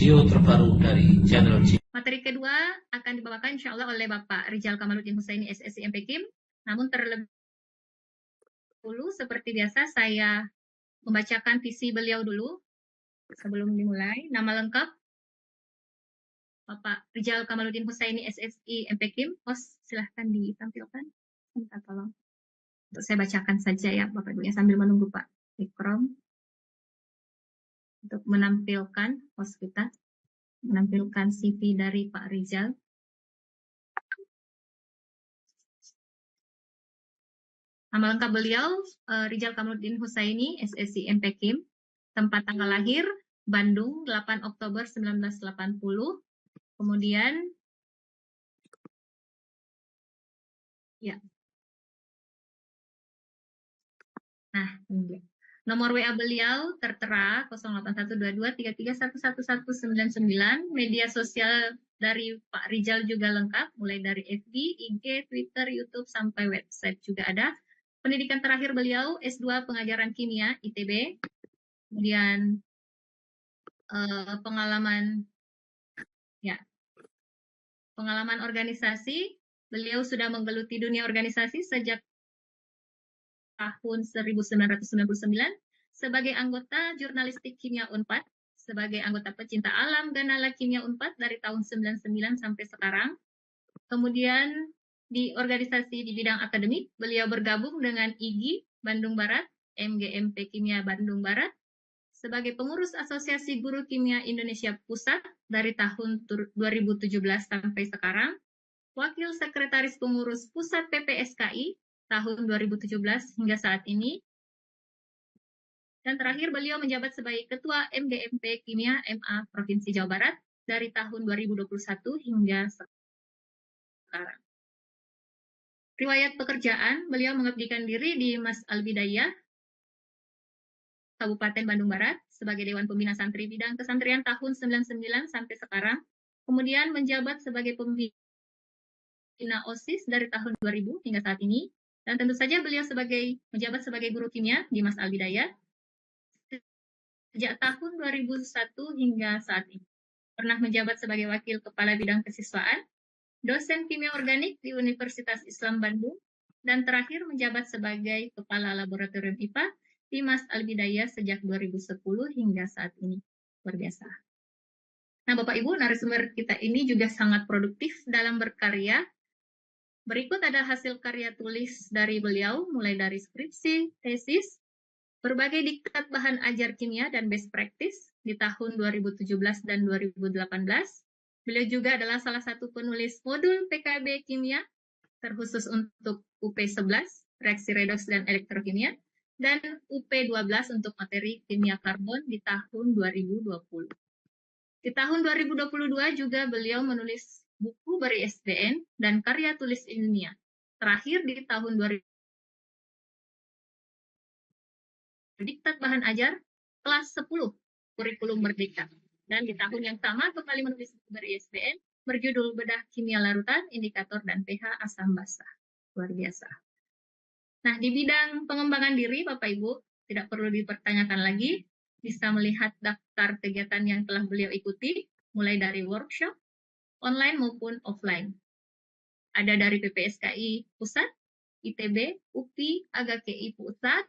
video terbaru dari channel C. Materi kedua akan dibawakan insya Allah oleh Bapak Rijal Kamaluddin Husaini SSI MPKIM. Namun terlebih dahulu seperti biasa saya membacakan visi beliau dulu sebelum dimulai. Nama lengkap Bapak Rijal Kamaluddin Husaini SSI MPKIM. Host silahkan ditampilkan. Minta tolong. Untuk saya bacakan saja ya Bapak Ibu sambil menunggu Pak Ikrom untuk menampilkan host kita, menampilkan CV dari Pak Rijal. Nama lengkap beliau Rijal Kamaluddin Husaini SSI MPKIM. Tempat tanggal lahir Bandung 8 Oktober 1980. Kemudian ya. Nah, ini dia. Nomor WA beliau tertera 081223311199. Media sosial dari Pak Rijal juga lengkap, mulai dari FB, IG, Twitter, YouTube, sampai website juga ada. Pendidikan terakhir beliau S2 Pengajaran Kimia ITB. Kemudian pengalaman organisasi, beliau sudah menggeluti dunia organisasi sejak tahun 1999 sebagai anggota jurnalistik kimia Unpad, sebagai anggota pecinta alam Ganala Kimia Unpad dari tahun 99 sampai sekarang. Kemudian di organisasi di bidang akademik, beliau bergabung dengan IGI Bandung Barat, MGMP Kimia Bandung Barat, sebagai pengurus Asosiasi Guru Kimia Indonesia Pusat dari tahun 2017 sampai sekarang, Wakil Sekretaris Pengurus Pusat PPSKI tahun 2017 hingga saat ini. Dan terakhir beliau menjabat sebagai Ketua MGMP Kimia MA Provinsi Jawa Barat dari tahun 2021 hingga sekarang. Riwayat pekerjaan, beliau mengabdikan diri di Mas Albidayah, Kabupaten Bandung Barat, sebagai Dewan Pembina Santri Bidang Kesantrian tahun 99 sampai sekarang. Kemudian menjabat sebagai pembina OSIS dari tahun 2000 hingga saat ini. Dan tentu saja beliau menjabat sebagai guru kimia di Mas Albidayah sejak tahun 2001 hingga saat ini. Pernah menjabat sebagai wakil kepala bidang kesiswaan, dosen kimia organik di Universitas Islam Bandung, dan terakhir menjabat sebagai kepala laboratorium IPA di Mas Albidayah sejak 2010 hingga saat ini. Luar biasa. Nah, Bapak Ibu, narasumber kita ini juga sangat produktif dalam berkarya. Berikut ada hasil karya tulis dari beliau, mulai dari skripsi, tesis, berbagai diktat bahan ajar kimia dan best practice di tahun 2017 dan 2018. Beliau juga adalah salah satu penulis modul PKB Kimia, terkhusus untuk UP11, reaksi redoks dan elektrokimia, dan UP12 untuk materi kimia karbon di tahun 2020. Di tahun 2022 juga beliau menulis buku ber-ISBN dan karya tulis ilmiah. Terakhir di tahun 2000 diktat bahan ajar kelas 10 kurikulum merdeka. Dan di tahun yang sama kembali menulis buku ber-ISBN berjudul Bedah Kimia Larutan, Indikator dan pH Asam Basah. Luar biasa. Nah, di bidang pengembangan diri, Bapak Ibu, tidak perlu dipertanyakan lagi, bisa melihat daftar kegiatan yang telah beliau ikuti, mulai dari workshop, online maupun offline. Ada dari PPSKI Pusat, ITB, UPI, AGKI Pusat,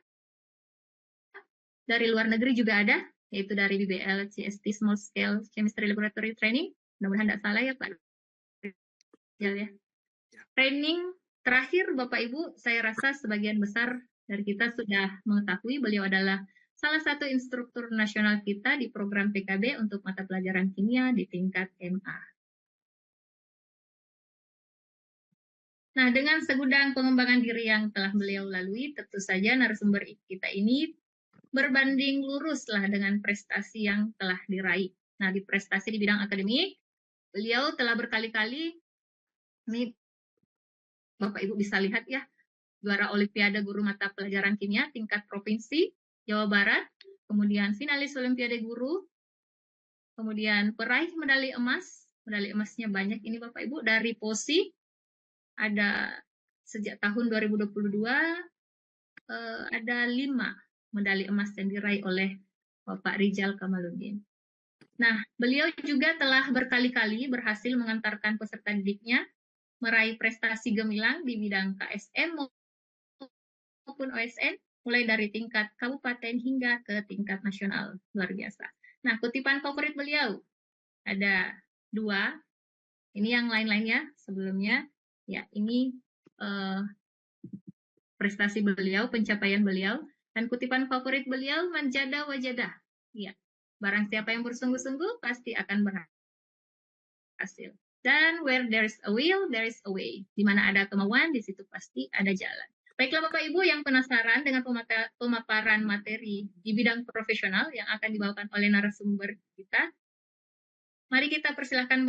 dari luar negeri juga ada, yaitu dari BBL, CST, Small Scale Chemistry Laboratory Training, mudah-mudahan tidak salah ya Pak. Ya. Training terakhir Bapak Ibu, saya rasa sebagian besar dari kita sudah mengetahui beliau adalah salah satu instruktur nasional kita di program PKB untuk mata pelajaran kimia di tingkat MA. Nah, dengan segudang pengembangan diri yang telah beliau lalui, tentu saja narasumber kita ini berbanding luruslah dengan prestasi yang telah diraih. Nah, di prestasi di bidang akademik, beliau telah berkali-kali, ini Bapak Ibu bisa lihat ya, juara Olimpiade Guru Mata Pelajaran Kimia tingkat Provinsi Jawa Barat, kemudian finalis Olimpiade Guru, kemudian peraih medali emasnya banyak ini Bapak Ibu, dari POSI, ada sejak tahun 2022, ada 5 medali emas yang diraih oleh Bapak Rijal Kamaluddin. Nah, beliau juga telah berkali-kali berhasil mengantarkan peserta didiknya meraih prestasi gemilang di bidang KSM maupun OSN, mulai dari tingkat kabupaten hingga ke tingkat nasional. Luar biasa. Nah, kutipan favorit beliau ada 2. Ini yang lain-lainnya sebelumnya. Ya, ini prestasi beliau, pencapaian beliau. Dan kutipan favorit beliau, manjada wajadah. Ya, barang siapa yang bersungguh-sungguh pasti akan berhasil. Dan where there is a will, there is a way. Di mana ada kemauan, di situ pasti ada jalan. Baiklah Bapak Ibu yang penasaran dengan pemaparan materi di bidang profesional yang akan dibawakan oleh narasumber kita, mari kita persilahkan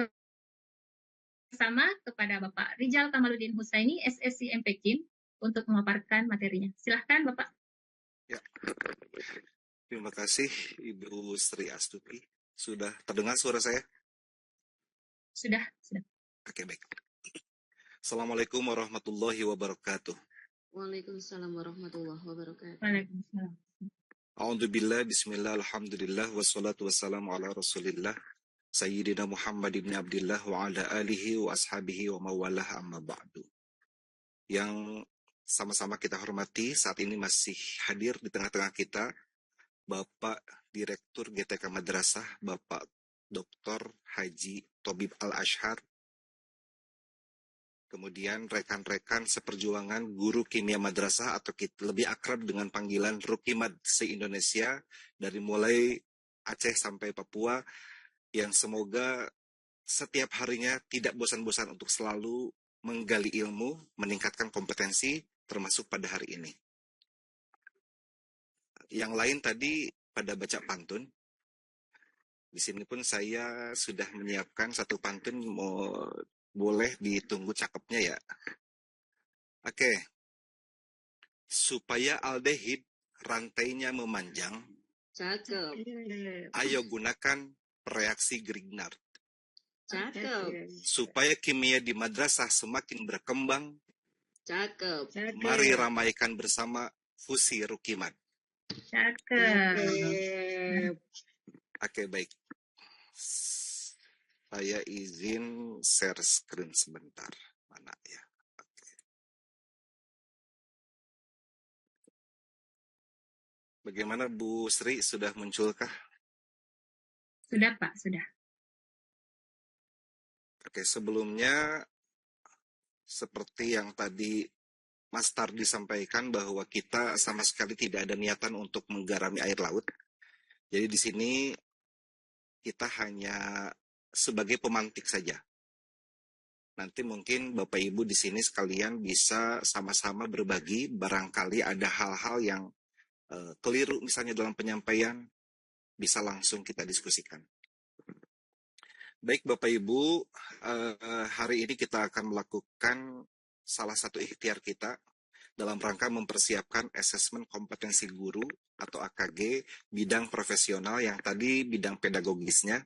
bersama kepada Bapak Rijal Kamaluddin Husaini, SSC MPKIM, untuk memaparkan materinya. Silahkan Bapak. Ya, terima kasih Ibu Sri Astuti. Sudah terdengar suara saya? Sudah. Oke, baik. Assalamualaikum warahmatullahi wabarakatuh. Waalaikumsalam warahmatullahi wabarakatuh. Waalaikumsalam. A'udzubillah, bismillah, alhamdulillah, wassalatu wassalamu ala rasulillah, Sayyidina Muhammad ibn Abdillah wa ala alihi wa ashabihi wa mawalah amma ba'du. Yang sama-sama kita hormati, saat ini masih hadir di tengah-tengah kita Bapak Direktur GTK Madrasah, Bapak Dr. Haji Tobib Al-Ashhar, kemudian rekan-rekan seperjuangan guru kimia madrasah atau lebih akrab dengan panggilan Rukimad se-Indonesia dari mulai Aceh sampai Papua, yang semoga setiap harinya tidak bosan-bosan untuk selalu menggali ilmu, meningkatkan kompetensi, termasuk pada hari ini. Yang lain tadi pada baca pantun. Di sini pun saya sudah menyiapkan satu pantun, boleh ditunggu cakepnya ya. Oke. Supaya aldehid rantainya memanjang, Cakep. ayo gunakan reaksi Grignard. Cakep. Supaya kimia di madrasah semakin berkembang, Cakep. mari ramaikan bersama fusi Rukimad. Cakep. Oke, baik. Saya izin share screen sebentar. Mana ya? Oke. Bagaimana Bu Sri, sudah munculkah? Sudah Pak, sudah. Oke, sebelumnya seperti yang tadi Mas Tardi sampaikan bahwa kita sama sekali tidak ada niatan untuk menggarami air laut. Jadi di sini kita hanya sebagai pemantik saja. Nanti mungkin Bapak Ibu di sini sekalian bisa sama-sama berbagi, barangkali ada hal-hal yang keliru misalnya dalam penyampaian, bisa langsung kita diskusikan. Baik Bapak Ibu, hari ini kita akan melakukan salah satu ikhtiar kita dalam rangka mempersiapkan asesmen kompetensi guru atau AKG bidang profesional, yang tadi bidang pedagogisnya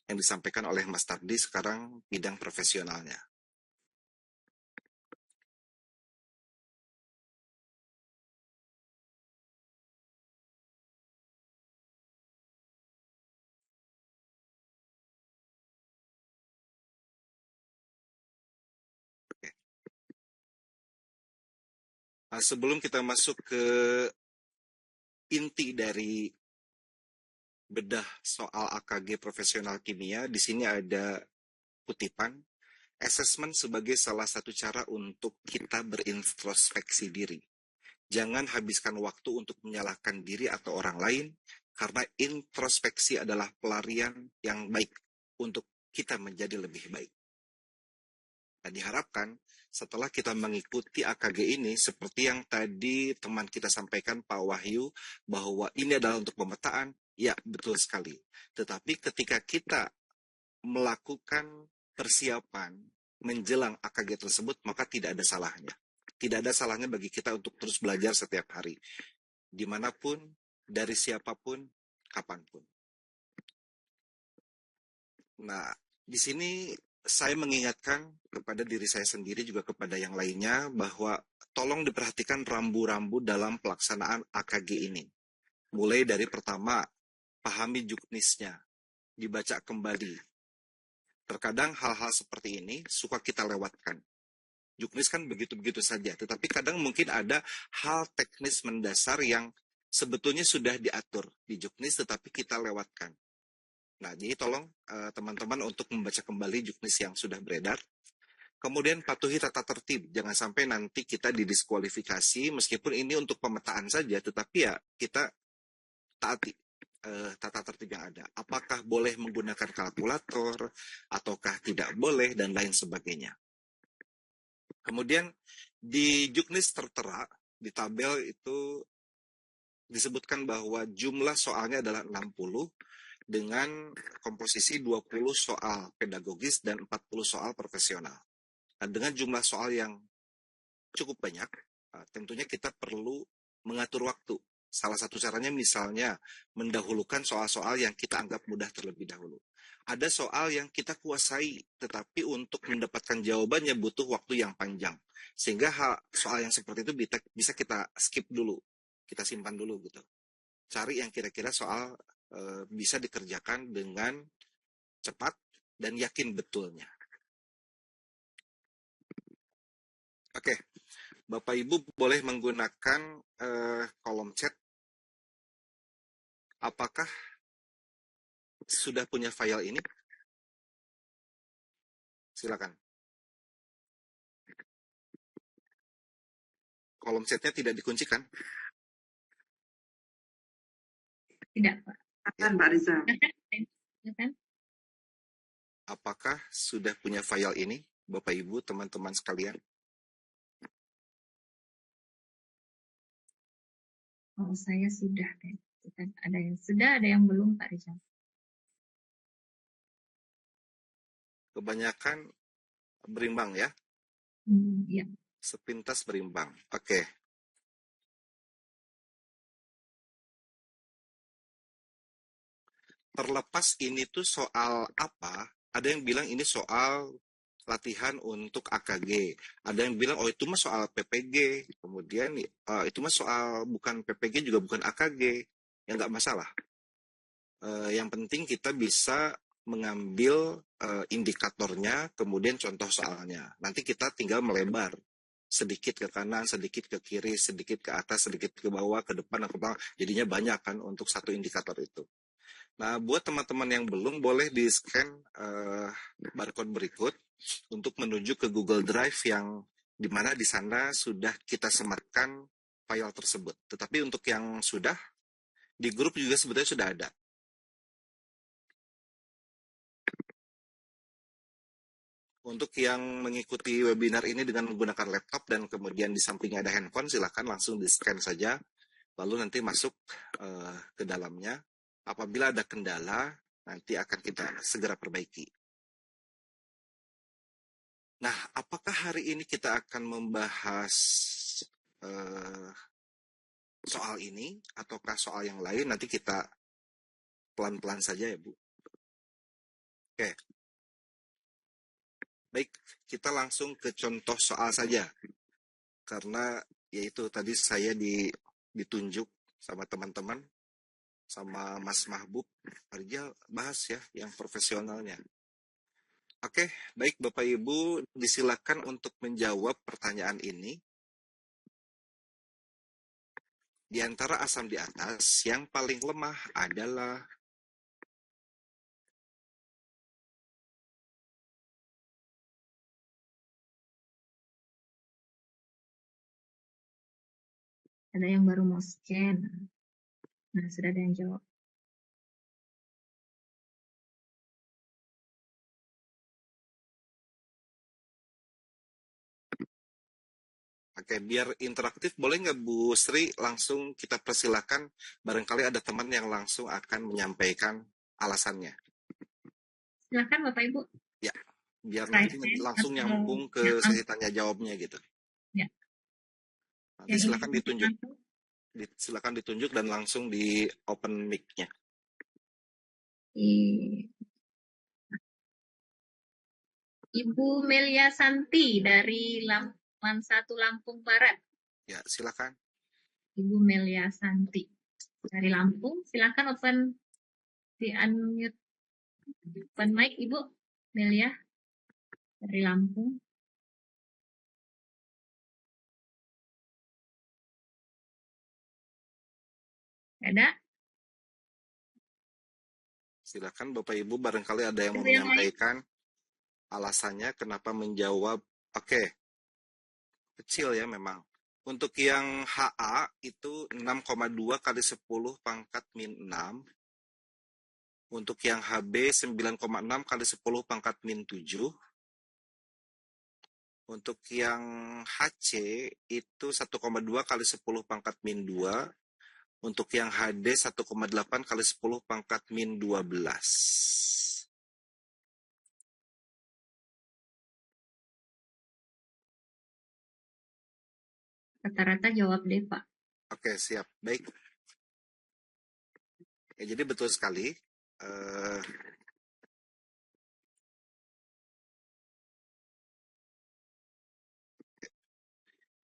yang disampaikan oleh Mas Tardi, sekarang bidang profesionalnya. Nah, sebelum kita masuk ke inti dari bedah soal AKG profesional kimia, di sini ada kutipan, asesmen sebagai salah satu cara untuk kita berintrospeksi diri. Jangan habiskan waktu untuk menyalahkan diri atau orang lain, karena introspeksi adalah pelarian yang baik untuk kita menjadi lebih baik. Nah, diharapkan setelah kita mengikuti AKG ini, seperti yang tadi teman kita sampaikan Pak Wahyu, bahwa ini adalah untuk pemetaan, ya betul sekali. Tetapi ketika kita melakukan persiapan menjelang AKG tersebut, maka tidak ada salahnya. Tidak ada salahnya bagi kita untuk terus belajar setiap hari. Dimanapun, dari siapapun, kapanpun. Nah, di sini saya mengingatkan kepada diri saya sendiri, juga kepada yang lainnya, bahwa tolong diperhatikan rambu-rambu dalam pelaksanaan AKG ini. Mulai dari pertama, pahami juknisnya. dibaca kembali. Terkadang hal-hal seperti ini suka kita lewatkan. Juknis kan begitu-begitu saja, tetapi kadang mungkin ada hal teknis mendasar yang sebetulnya sudah diatur di Juknis tetapi kita lewatkan. Nah, jadi tolong teman-teman untuk membaca kembali Juknis yang sudah beredar. Kemudian patuhi tata tertib, jangan sampai nanti kita didiskualifikasi meskipun ini untuk pemetaan saja, tetapi ya kita taati tata tertib yang ada. Apakah boleh menggunakan kalkulator, ataukah tidak boleh, dan lain sebagainya. Kemudian di Juknis tertera, di tabel itu disebutkan bahwa jumlah soalnya adalah 60 dengan komposisi 20 soal pedagogis dan 40 soal profesional. Nah, dengan jumlah soal yang cukup banyak, tentunya kita perlu mengatur waktu. Salah satu caranya misalnya mendahulukan soal-soal yang kita anggap mudah terlebih dahulu. Ada soal yang kita kuasai, tetapi untuk mendapatkan jawabannya butuh waktu yang panjang. Sehingga soal yang seperti itu bisa kita skip dulu, kita simpan dulu gitu. Cari yang kira-kira soal bisa dikerjakan dengan cepat dan yakin betulnya. Oke, Bapak Ibu boleh menggunakan kolom chat. Apakah sudah punya file ini? Silakan. Kolom chatnya tidak dikuncikan? Tidak, Pak. Akan, Pak Rizal. Silakan. Apakah sudah punya file ini, Bapak Ibu, teman-teman sekalian? Oh, saya sudah. Ada yang sudah, ada yang belum, Pak Rizal. Kebanyakan berimbang ya? Iya. Sepintas berimbang. Oke. Terlepas ini tuh soal apa, ada yang bilang ini soal latihan untuk AKG. Ada yang bilang, oh itu mah soal PPG. Kemudian itu mah soal bukan PPG juga bukan AKG. Ya nggak masalah. Yang penting kita bisa mengambil indikatornya, kemudian contoh soalnya. Nanti kita tinggal melebar. Sedikit ke kanan, sedikit ke kiri, sedikit ke atas, sedikit ke bawah, ke depan, ke belakang. Jadinya banyak kan untuk satu indikator itu. Nah, buat teman-teman yang belum, boleh di-scan barcode berikut untuk menuju ke Google Drive yang dimana di sana sudah kita sematkan file tersebut. Tetapi untuk yang sudah, di grup juga sebetulnya sudah ada. Untuk yang mengikuti webinar ini dengan menggunakan laptop dan kemudian di sampingnya ada handphone, silakan langsung di-scan saja, lalu nanti masuk ke dalamnya. Apabila ada kendala, nanti akan kita segera perbaiki. Nah, apakah hari ini kita akan membahas soal ini, ataukah soal yang lain? Nanti kita pelan-pelan saja ya, Bu. Oke. Baik, kita langsung ke contoh soal saja. Karena yaitu tadi saya ditunjuk sama teman-teman, sama Mas Mahbub, Arjal bahas ya yang profesionalnya. Oke, baik Bapak Ibu, disilakan untuk menjawab pertanyaan ini. Di antara asam di atas, yang paling lemah adalah Ada yang baru mau scan. Nah, sudah ada yang jawab. Oke, biar interaktif, boleh nggak Bu Sri langsung kita persilakan, barangkali ada teman yang langsung akan menyampaikan alasannya. Silakan Bapak Ibu. Ya, biar nanti langsung nyambung ke sesi tanya jawabnya gitu. Ya. Nanti silakan ditunjuk. Silakan ditunjuk dan langsung di open mic-nya. Ibu Melia Santi dari Lampung 1 Lampung Barat. Ya, silakan. Ibu Melia Santi dari Lampung, silakan open di unmute Open mic Ibu Melia dari Lampung. Ada? Silakan Bapak Ibu, barangkali ada yang mau Ibu yang lain? menyampaikan alasannya kenapa menjawab. Oke, kecil ya memang. Untuk yang HA itu 6,2 kali 10 pangkat min 6. Untuk yang HB 9,6 kali 10 pangkat min 7. Untuk yang HC itu 1,2 kali 10 pangkat min 2. Untuk yang HD 1,8 kali 10 pangkat min 12. Rata-rata jawab deh, Pak. Oke, siap. Baik. Ya, jadi betul sekali.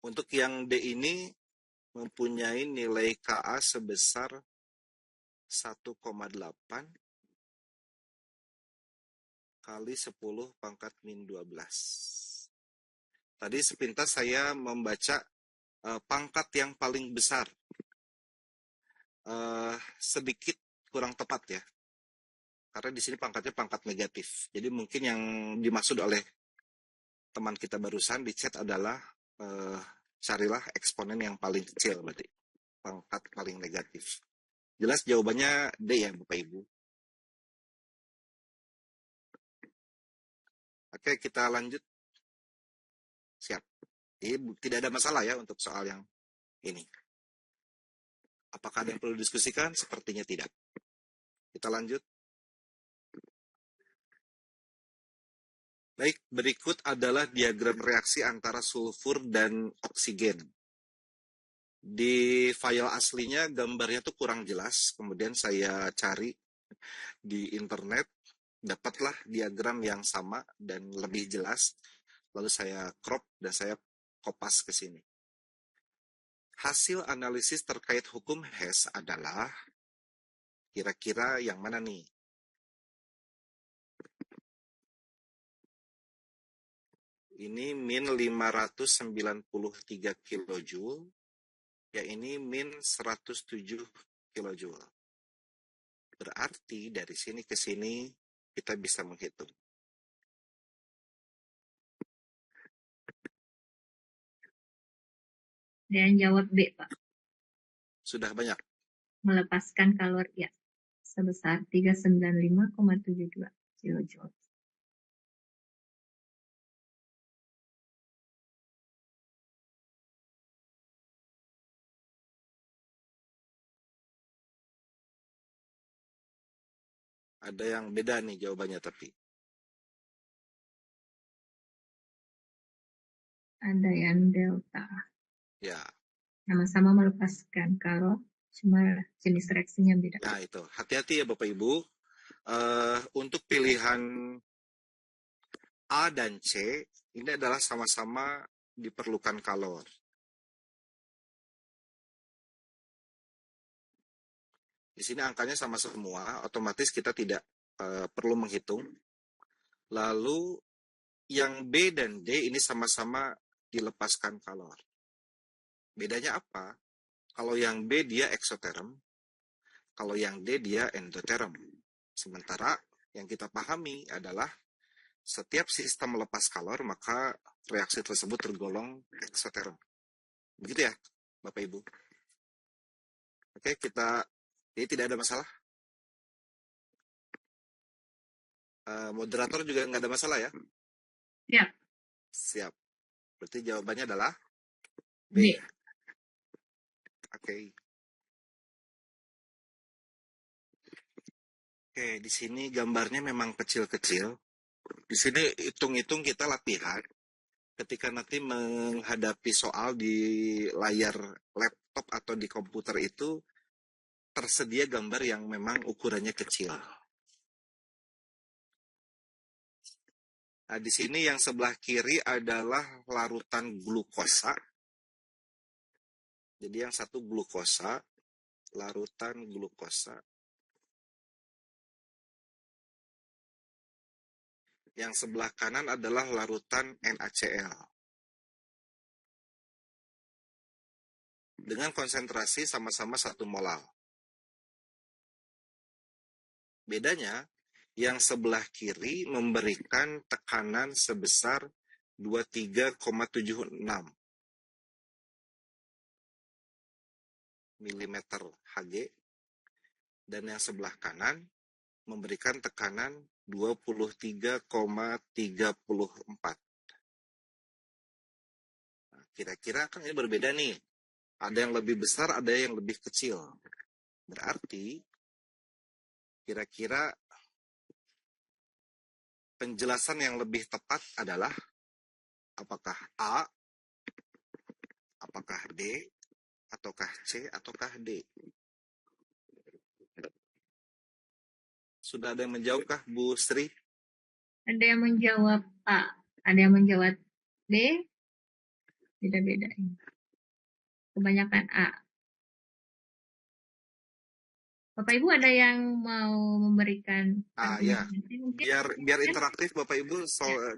Untuk yang D ini mempunyai nilai KA sebesar 1,8 kali 10 pangkat min 12. Tadi sepintas saya membaca pangkat yang paling besar. Sedikit kurang tepat ya. Karena di sini pangkatnya pangkat negatif. Jadi mungkin yang dimaksud oleh teman kita barusan di chat adalah carilah eksponen yang paling kecil berarti. Pangkat paling negatif. Jelas jawabannya D ya Bapak Ibu. Oke, kita lanjut. Siap. Jadi tidak ada masalah ya untuk soal yang ini. Apakah ada yang perlu didiskusikan? Sepertinya tidak. Kita lanjut. Baik, berikut adalah diagram reaksi antara sulfur dan oksigen. Di file aslinya gambarnya tuh kurang jelas, kemudian saya cari di internet, dapatlah diagram yang sama dan lebih jelas, lalu saya crop dan saya kopas ke sini. Hasil analisis terkait hukum Hess adalah kira-kira yang mana nih? Ini min 593 kilojoule, ya ini min 107 kilojoule. Berarti dari sini ke sini kita bisa menghitung. Dan jawab B, Pak. Sudah banyak. Melepaskan kalori ya sebesar 395,72 kilojoule. Ada yang beda nih jawabannya tapi. Ada yang delta. Ya. Sama-sama melepaskan kalori, cuma jenis reaksinya beda. Nah itu, hati-hati ya Bapak Ibu. Untuk pilihan A dan C, ini adalah sama-sama diperlukan kalor. Di sini angkanya sama semua, otomatis kita tidak perlu menghitung. Lalu yang B dan D ini sama-sama dilepaskan kalor. Bedanya apa? Kalau yang B dia eksoterm, kalau yang D dia endoterm. Sementara yang kita pahami adalah setiap sistem melepas kalor, maka reaksi tersebut tergolong eksoterm. Begitu ya, Bapak Ibu? Oke, jadi tidak ada masalah. Moderator juga nggak ada masalah ya? Siap. Siap. Berarti jawabannya adalah B. B. Oke. Oke, di sini gambarnya memang kecil-kecil. Di sini hitung-hitung kita latihan. Ketika nanti menghadapi soal di layar laptop atau di komputer itu, tersedia gambar yang memang ukurannya kecil. Nah, di sini yang sebelah kiri adalah larutan glukosa. Jadi yang satu glukosa, larutan glukosa. Yang sebelah kanan adalah larutan NaCl. Dengan konsentrasi sama-sama 1 molal. Bedanya, yang sebelah kiri memberikan tekanan sebesar 23,76 mm Hg, dan yang sebelah kanan memberikan tekanan 23,34. Nah, kira-kira kan ini berbeda nih. Ada yang lebih besar, ada yang lebih kecil. Berarti kira-kira penjelasan yang lebih tepat adalah apakah A, apakah D, ataukah C, ataukah D. Sudah ada yang menjawabkah, Bu Sri? Ada yang menjawab A, ada yang menjawab B, beda-beda. Kebanyakan A. Bapak Ibu ada yang mau memberikan Ya. argumentasi mungkin? Biar interaktif Bapak Ibu,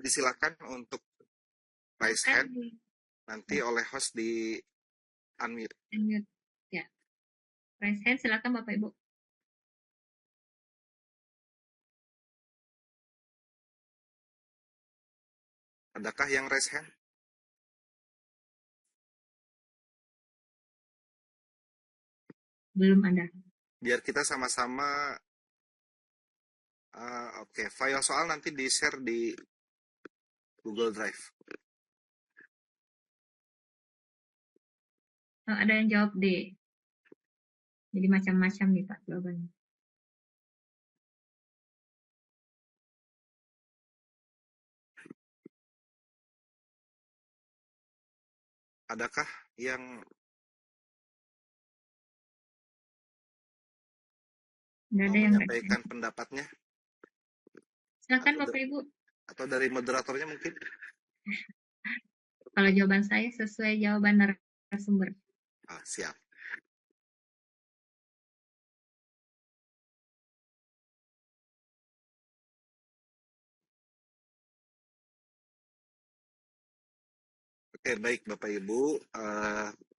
disilakan untuk raise hand. Nanti oleh host di unmute. Unmute. Ya. Raise hand, silakan Bapak Ibu. Adakah yang raise hand? Belum ada. Biar kita sama-sama oke, file soal nanti di-share di Google Drive. Ada yang jawab D. Jadi macam-macam nih Pak jawabannya. Adakah yang Nggak ada mau yang menyampaikan pendapatnya? Silakan Bapak Ibu. Atau dari moderatornya mungkin? Kalau jawaban saya sesuai jawaban narasumber. Siap. Oke, baik Bapak Ibu.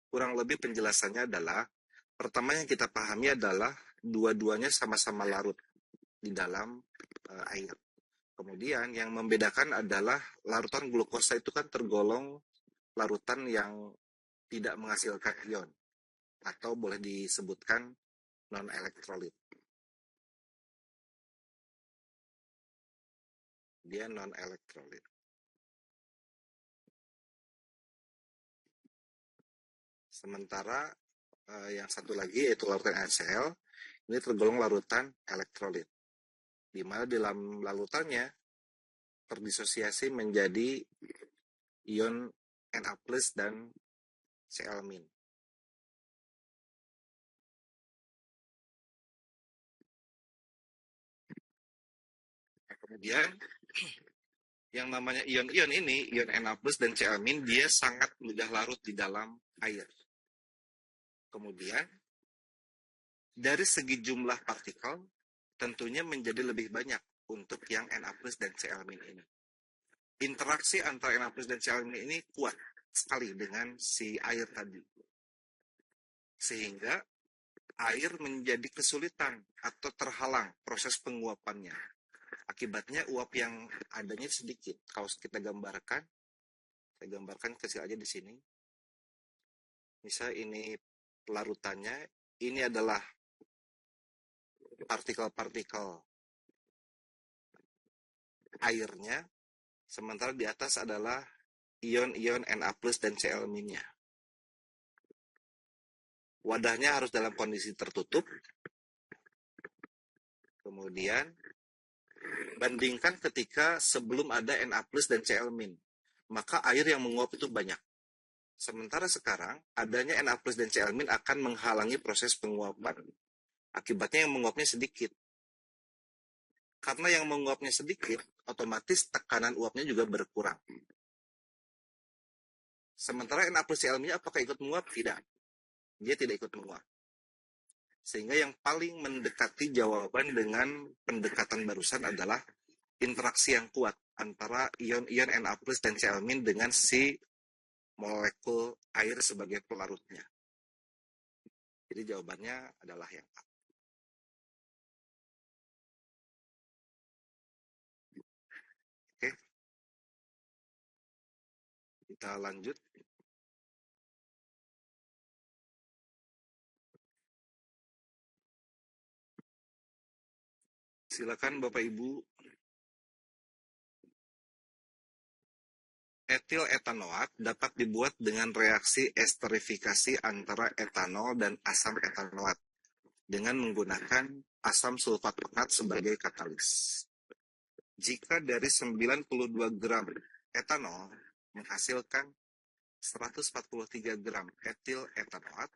Kurang lebih penjelasannya adalah, pertama yang kita pahami adalah dua-duanya sama-sama larut di dalam air. Kemudian yang membedakan adalah larutan glukosa itu kan tergolong larutan yang tidak menghasilkan ion, atau boleh disebutkan non-elektrolit. Dia non-elektrolit. Sementara yang satu lagi yaitu larutan NaCl, ini tergolong larutan elektrolit, di mana di dalam larutannya terdisosiasi menjadi ion Na+ dan Cl-. Kemudian yang namanya ion-ion ini, ion Na+ dan Cl-, dia sangat mudah larut di dalam air. Kemudian dari segi jumlah partikel tentunya menjadi lebih banyak untuk yang Na+ dan Cl- ini. Interaksi antara Na+ dan Cl- ini kuat sekali dengan si air tadi. Sehingga air menjadi kesulitan atau terhalang proses penguapannya. Akibatnya uap yang adanya sedikit. Kalau kita gambarkan, saya gambarkan kecil aja di sini. Misal ini larutannya, ini adalah partikel-partikel airnya, sementara di atas adalah ion-ion Na+ dan Cl-nya. Wadahnya harus dalam kondisi tertutup. Kemudian bandingkan ketika sebelum ada Na+ dan Cl-, maka air yang menguap itu banyak. Sementara sekarang adanya Na+ dan Cl- akan menghalangi proses penguapan. Akibatnya yang menguapnya sedikit. Karena yang menguapnya sedikit, otomatis tekanan uapnya juga berkurang. Sementara Na+ Cl- apakah ikut menguap? Tidak. Dia tidak ikut menguap. Sehingga yang paling mendekati jawaban dengan pendekatan barusan adalah interaksi yang kuat antara ion-ion Na+ dan Cl- dengan si molekul air sebagai pelarutnya. Jadi jawabannya adalah yang A. Oke, kita lanjut. Silakan Bapak Ibu. Etil etanoat dapat dibuat dengan reaksi esterifikasi antara etanol dan asam etanoat dengan menggunakan asam sulfat pekat sebagai katalis. Jika dari 92 gram etanol menghasilkan 143 gram etil etanoat,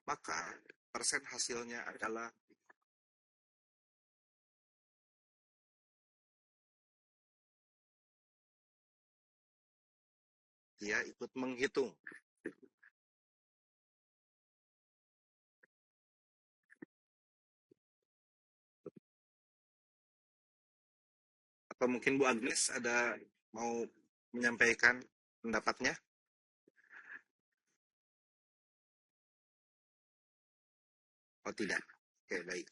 maka persen hasilnya adalah dia ikut menghitung. Atau mungkin Bu Agnes ada mau menyampaikan pendapatnya? Oh tidak. Oke, baik.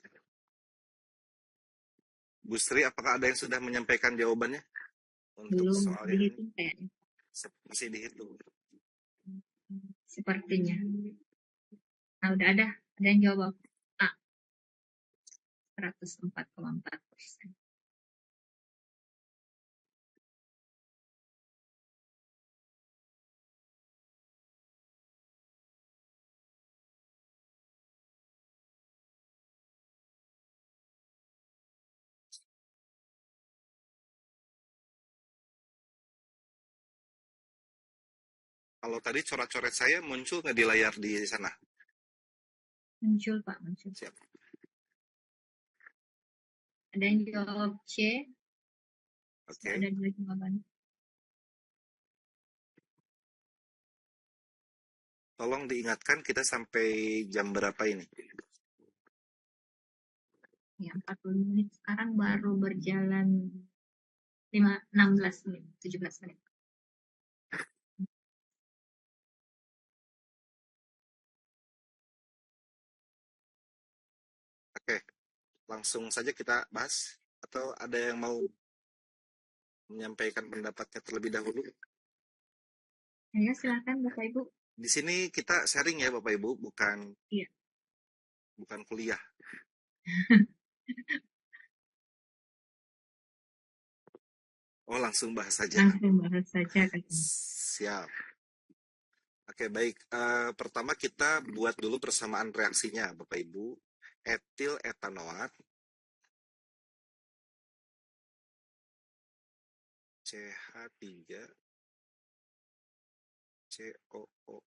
Bu Sri, apakah ada yang sudah menyampaikan jawabannya untuk Belum soal yang ini? dihitung kayaknya. Masih dihitung. Sepertinya. Nah, udah ada yang jawab A. 104,4%. Kalau tadi coret-coret saya muncul nggak di layar di sana? Muncul, Pak, muncul. Siap. Ada yang jawab C. Oke. Ada 2 jawaban. Tolong diingatkan kita sampai jam berapa ini? Ya, 40 menit. Sekarang baru berjalan 16 menit, 17 menit. Oke, langsung saja kita bahas. Atau ada yang mau menyampaikan pendapatnya terlebih dahulu? Ya, silakan Bapak Ibu. Di sini kita sharing ya Bapak Ibu, bukan Iya. bukan kuliah. Oh, langsung bahas saja. Langsung bahas saja kan. Siap. Oke, baik. Pertama kita buat dulu persamaan reaksinya, Bapak Ibu. Etil etanoat CH3 COO.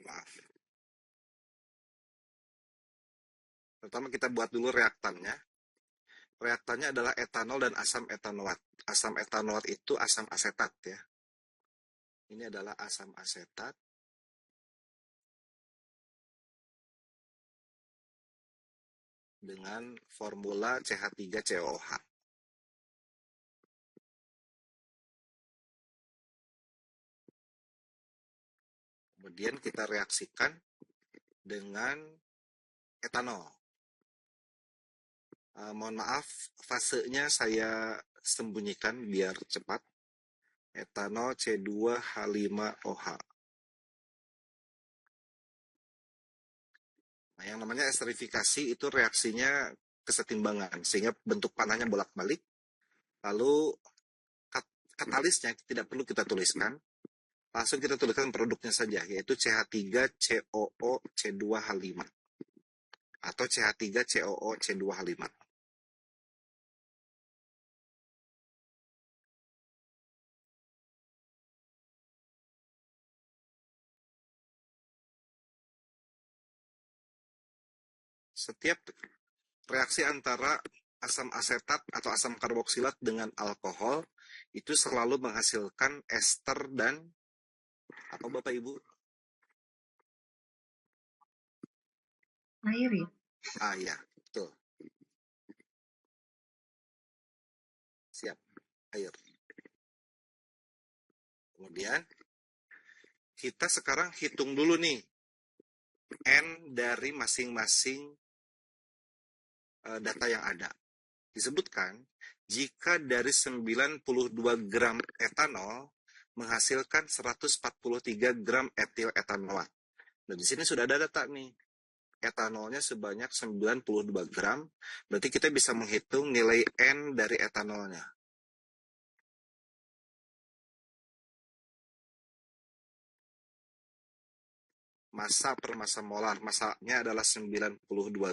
Maaf. Pertama kita buat dulu reaktannya. Reaktannya adalah etanol dan asam etanoat. Asam etanoat itu asam asetat ya. Ini adalah asam asetat dengan formula CH3COOH. Kemudian kita reaksikan dengan etanol. Mohon maaf, fasenya saya sembunyikan biar cepat. Etanol C2H5OH. Nah, yang namanya esterifikasi itu reaksinya kesetimbangan, sehingga bentuk panahnya bolak-balik. Lalu katalisnya tidak perlu kita tuliskan, langsung kita tuliskan produknya saja, yaitu CH3COO C2H5 atau CH3COO C2H5. Setiap reaksi antara asam asetat atau asam karboksilat dengan alkohol itu selalu menghasilkan ester dan apa Bapak Ibu? Air ya? Ya, betul. Siap. air. Kemudian kita sekarang hitung dulu nih N dari masing-masing data yang ada. Disebutkan jika dari 92 gram etanol menghasilkan 143 gram etil etanoat. Nah, di sini sudah ada data nih. Etanolnya sebanyak 92 gram, berarti kita bisa menghitung nilai N dari etanolnya. Massa per massa molar, massanya adalah 92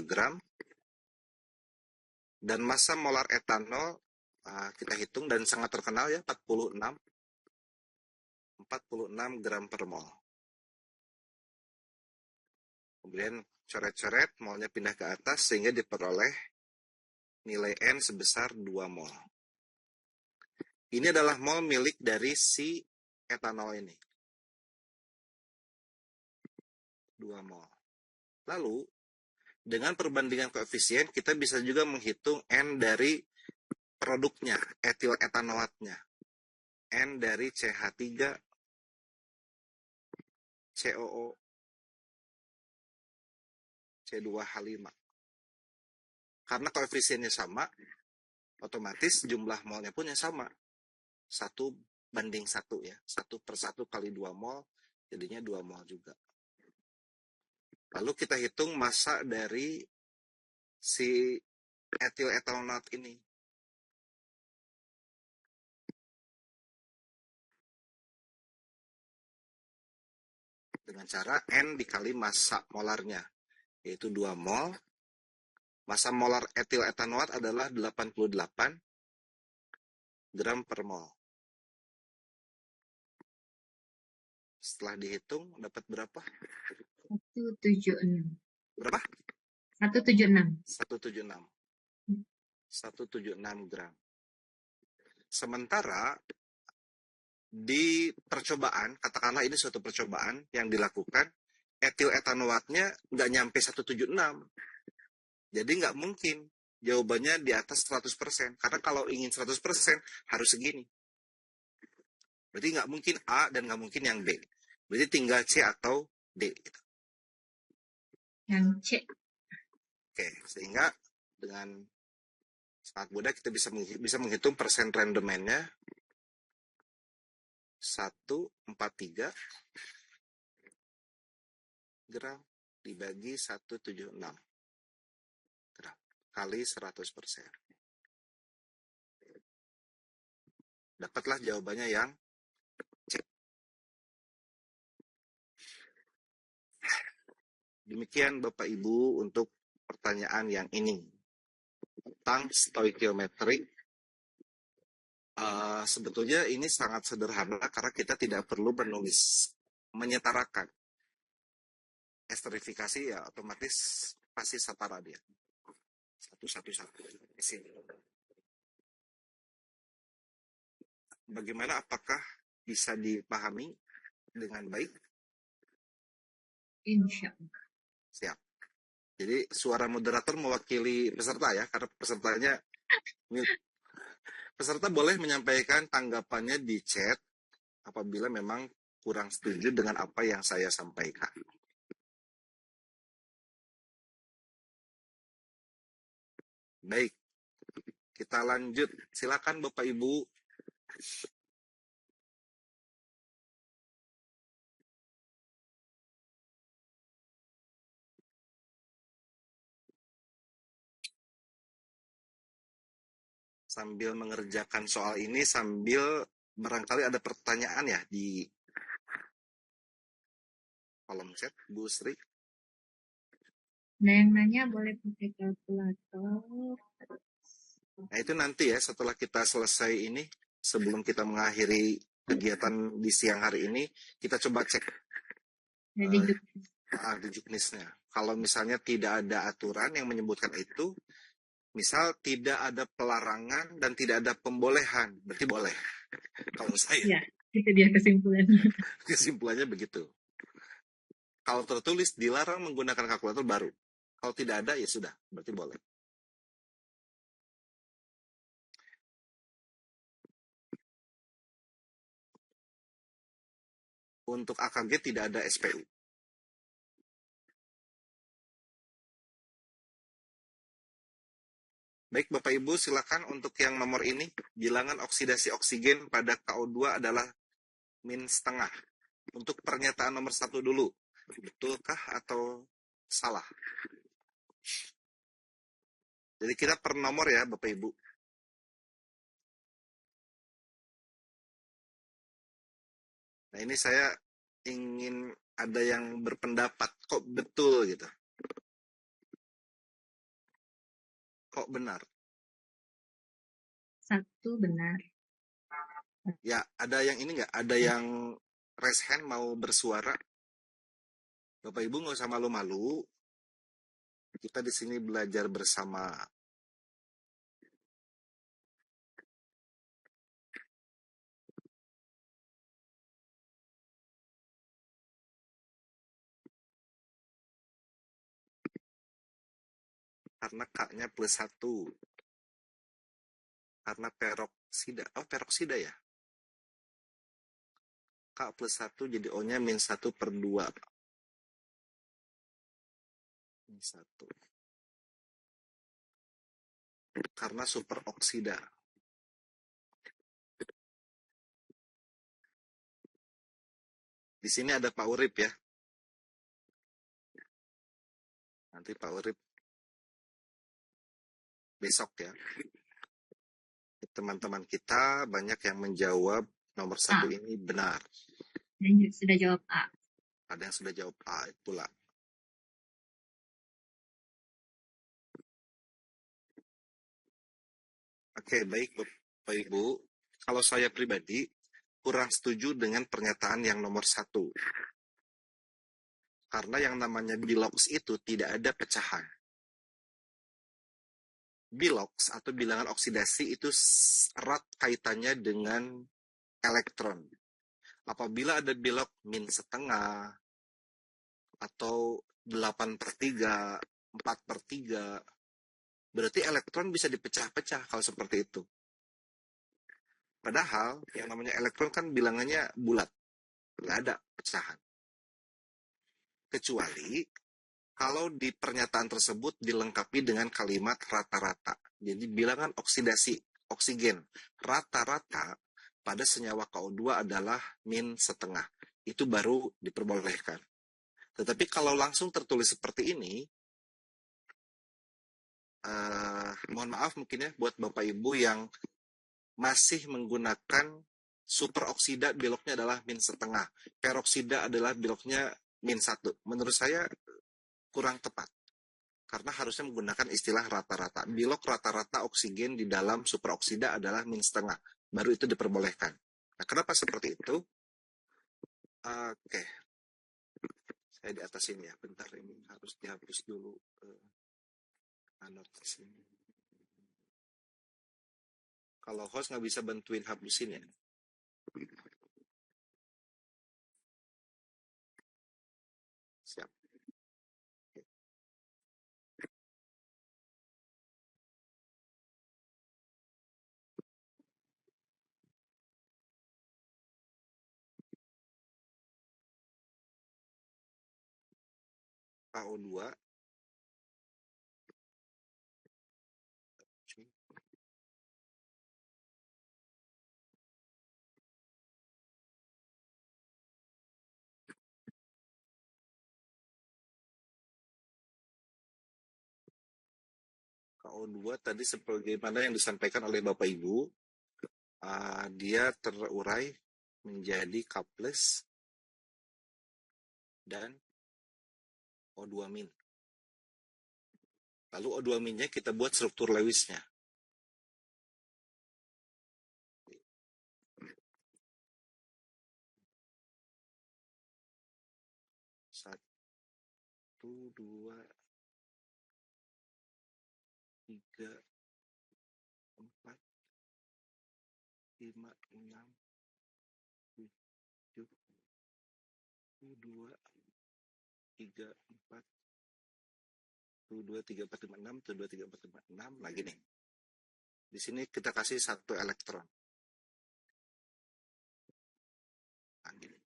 gram, dan massa molar etanol kita hitung dan sangat terkenal ya, 46 gram per mol. Kemudian coret-coret, molnya pindah ke atas sehingga diperoleh nilai N sebesar 2 mol. Ini adalah mol milik dari si etanol ini. 2 mol. Lalu, dengan perbandingan koefisien, kita bisa juga menghitung N dari produknya, etil etanoatnya. N dari CH3, COO, C2H5. Karena koefisiennya sama, otomatis jumlah molnya pun yang sama. 1:1 ya. 1/1 kali 2 mol, jadinya 2 mol juga. Lalu kita hitung massa dari si etil etanoat ini. Dengan cara N dikali massa molarnya, yaitu 2 mol. Massa molar etil etanoat adalah 88 gram per mol. Setelah dihitung, dapat berapa? 176. Berapa? 176. 176. 176 gram. Sementara di percobaan, katakanlah ini suatu percobaan yang dilakukan, etil etanoatnya nggak nyampe 176. Jadi nggak mungkin jawabannya di atas 100%. Karena kalau ingin 100% harus segini. Berarti nggak mungkin A dan nggak mungkin yang B. Berarti tinggal C atau D. Gitu. Yang C. Oke, sehingga dengan sangat mudah kita bisa menghitung persen randomnya. 143 gram dibagi 176 gram kali 100%. Dapatlah jawabannya yang C. Demikian Bapak Ibu untuk pertanyaan yang ini tentang stoikiometri. Sebetulnya ini sangat sederhana karena kita tidak perlu menyetarakan. Esterifikasi ya otomatis pasti setara dia. 111 di sini. Bagaimana, apakah bisa dipahami dengan baik? Insya Allah. Siap. Jadi suara moderator mewakili peserta ya, karena peserta boleh menyampaikan tanggapannya di chat apabila memang kurang setuju dengan apa yang saya sampaikan. Baik, kita lanjut. Silakan Bapak Ibu. Sambil mengerjakan soal ini, sambil barangkali ada pertanyaan ya di kolom chat, Bu Sri. Nah, yang nanya boleh pakai kalkulator. Nah itu nanti ya setelah kita selesai ini, sebelum kita mengakhiri kegiatan di siang hari ini, kita coba cek Jadi di juknisnya. Kalau misalnya tidak ada aturan yang menyebutkan itu, misal tidak ada pelarangan dan tidak ada pembolehan, berarti boleh. Kalau saya, ya, itu dia kesimpulannya. Kesimpulannya begitu. Kalau tertulis dilarang menggunakan kalkulator baru. Kalau tidak ada ya sudah, berarti boleh. Untuk AKG tidak ada SPU. Baik Bapak Ibu, silakan untuk yang nomor ini. Bilangan oksidasi oksigen pada KO2 adalah min setengah. Untuk pernyataan nomor 1 dulu. Betulkah atau salah? Jadi kita per nomor ya Bapak Ibu. Nah ini saya ingin ada yang berpendapat. Kok betul gitu? Kok benar? 1 benar. Ya, ada yang ini nggak? Ada yang raise hand mau bersuara? Bapak Ibu nggak usah malu-malu. Kita di sini belajar bersama. Karena K-nya +1. Karena peroksida. Oh, peroksida ya? K +1 jadi O-nya -1/2. -1. Karena superoksida. Di sini ada Pak Urip ya. Nanti Pak Urip besok ya. Teman-teman kita banyak yang menjawab nomor 1 ini benar. Dan sudah jawab A. Ada yang sudah jawab A pula. Oke, baik Bapak Ibu. Kalau saya pribadi kurang setuju dengan pernyataan yang nomor 1. Karena yang namanya bilox itu tidak ada pecahan. Bilox atau bilangan oksidasi itu erat kaitannya dengan elektron. Apabila ada bilox -setengah atau 8/3, 4/3, berarti elektron bisa dipecah-pecah kalau seperti itu. Padahal yang namanya elektron kan bilangannya bulat, nggak ada pecahan. Kecuali kalau di pernyataan tersebut dilengkapi dengan kalimat rata-rata. Jadi bilangan oksidasi oksigen rata-rata pada senyawa KO2 adalah -setengah. Itu baru diperbolehkan. Tetapi kalau langsung tertulis seperti ini, mohon maaf mungkin ya buat Bapak Ibu yang masih menggunakan superoksida biloknya adalah -setengah. Peroksida adalah biloknya -1. Menurut saya kurang tepat. Karena harusnya menggunakan istilah rata-rata. Bilok rata-rata oksigen di dalam superoksida adalah -setengah. Baru itu diperbolehkan. Nah, kenapa seperti itu? Oke. Saya di atas ini ya. Bentar, ini harus dihapus dulu anotasi. Kalau host nggak bisa bantuin hapusin ya. Siap. KO2 KO2 tadi sebagaimana yang disampaikan oleh Bapak Ibu, dia terurai menjadi K+ dan O2-. Lalu O2-nya kita buat struktur Lewisnya. Satu, 2, 3, 4, 5, 6, 7, 2, 3, 4, 2, 3, 4, 5, 6, 2, 3, 4, 5, 6. Lagi nih. Di sini kita kasih 1 elektron. Nah, gini.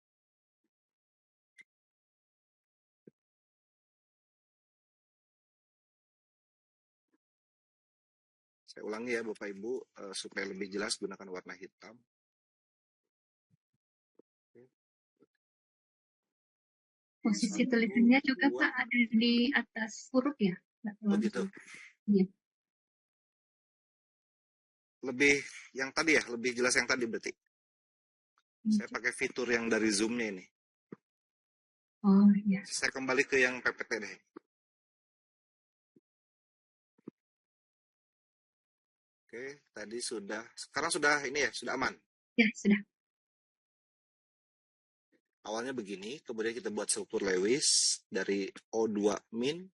Saya ulangi ya Bapak Ibu, supaya lebih jelas gunakan warna hitam. Posisi Satu, tulisannya juga dua. Pak ada di atas huruf ya? Nggak Oh gitu. langsung. Iya. Lebih yang tadi ya, lebih jelas yang tadi berarti. Saya pakai fitur yang dari Zoom-nya ini. Oh iya. Saya kembali ke yang PPT deh. Oke, tadi sudah. Sekarang sudah ini ya, sudah aman. Ya, sudah. Awalnya begini, kemudian kita buat struktur Lewis dari O2 min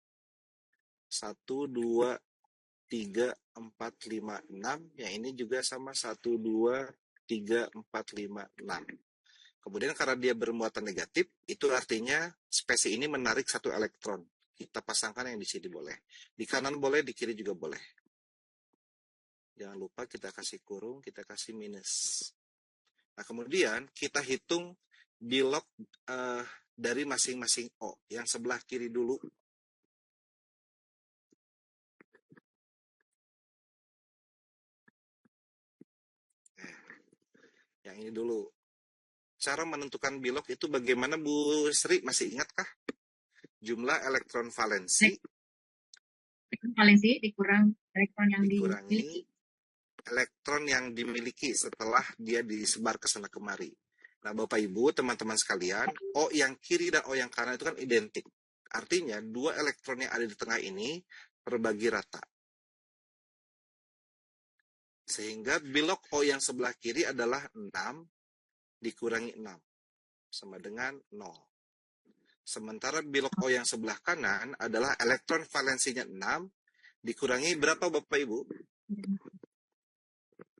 1, 2, 3, 4, 5, 6. Yang ini juga sama 1, 2, 3, 4, 5, 6. Kemudian karena dia bermuatan negatif, itu artinya spesies ini menarik satu elektron. Kita pasangkan yang di sini boleh. Di kanan boleh, di kiri juga boleh. Jangan lupa kita kasih kurung, kita kasih minus. Nah, kemudian kita hitung bilog dari masing-masing O. Yang sebelah kiri dulu. Yang ini dulu. Cara menentukan bilog itu bagaimana Bu Sri? Masih ingatkah? Jumlah elektron valensi Valensi dikurang elektron yang dikurangi dimiliki. elektron yang dimiliki setelah dia disebar ke sana kemari. Nah, Bapak Ibu, teman-teman sekalian, O yang kiri dan O yang kanan itu kan identik. Artinya, dua elektron yang ada di tengah ini terbagi rata. Sehingga bilog O yang sebelah kiri adalah 6 dikurangi 6. Sama dengan 0. Sementara bilog O yang sebelah kanan adalah elektron valensinya 6 dikurangi berapa Bapak Ibu?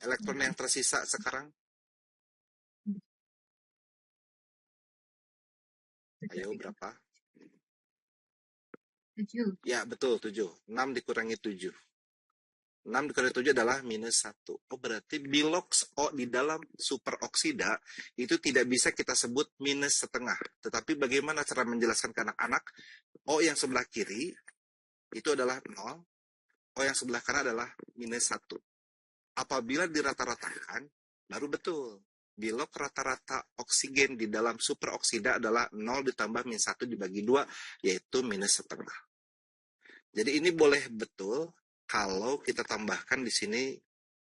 Elektron yang tersisa sekarang? Ayo berapa? 7. Ya betul 7. 6 dikurangi 7. 6 dikurangi 7 adalah minus 1. Oh berarti bilog O di dalam superoksida itu tidak bisa kita sebut minus setengah. Tetapi bagaimana cara menjelaskan ke anak-anak? O yang sebelah kiri itu adalah 0. O yang sebelah kanan adalah minus 1. Apabila dirata-ratakan, baru betul. Bilog rata-rata oksigen di dalam superoksida adalah 0 ditambah minus 1 dibagi 2, yaitu minus setengah. Jadi ini boleh betul kalau kita tambahkan di sini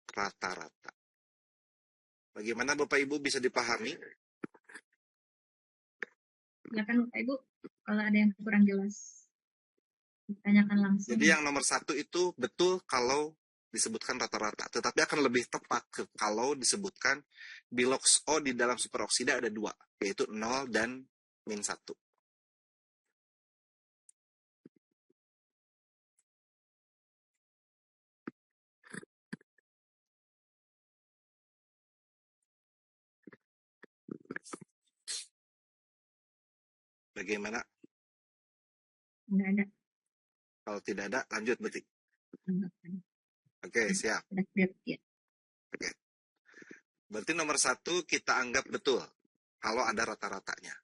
rata-rata. Bagaimana Bapak Ibu bisa dipahami? Silakan Bapak Ibu, kalau ada yang kurang jelas, ditanyakan langsung. Jadi yang nomor 1 itu betul kalau disebutkan rata-rata. Tetapi akan lebih tepat kalau disebutkan bilog O di dalam superoksida ada 2, yaitu 0 dan min 1. Bagaimana? Enggak ada. Kalau tidak ada, lanjut berarti. Enggak ada. Oke, siap. Sudah clear, ya. Oke. Berarti nomor 1 kita anggap betul kalau ada rata-ratanya.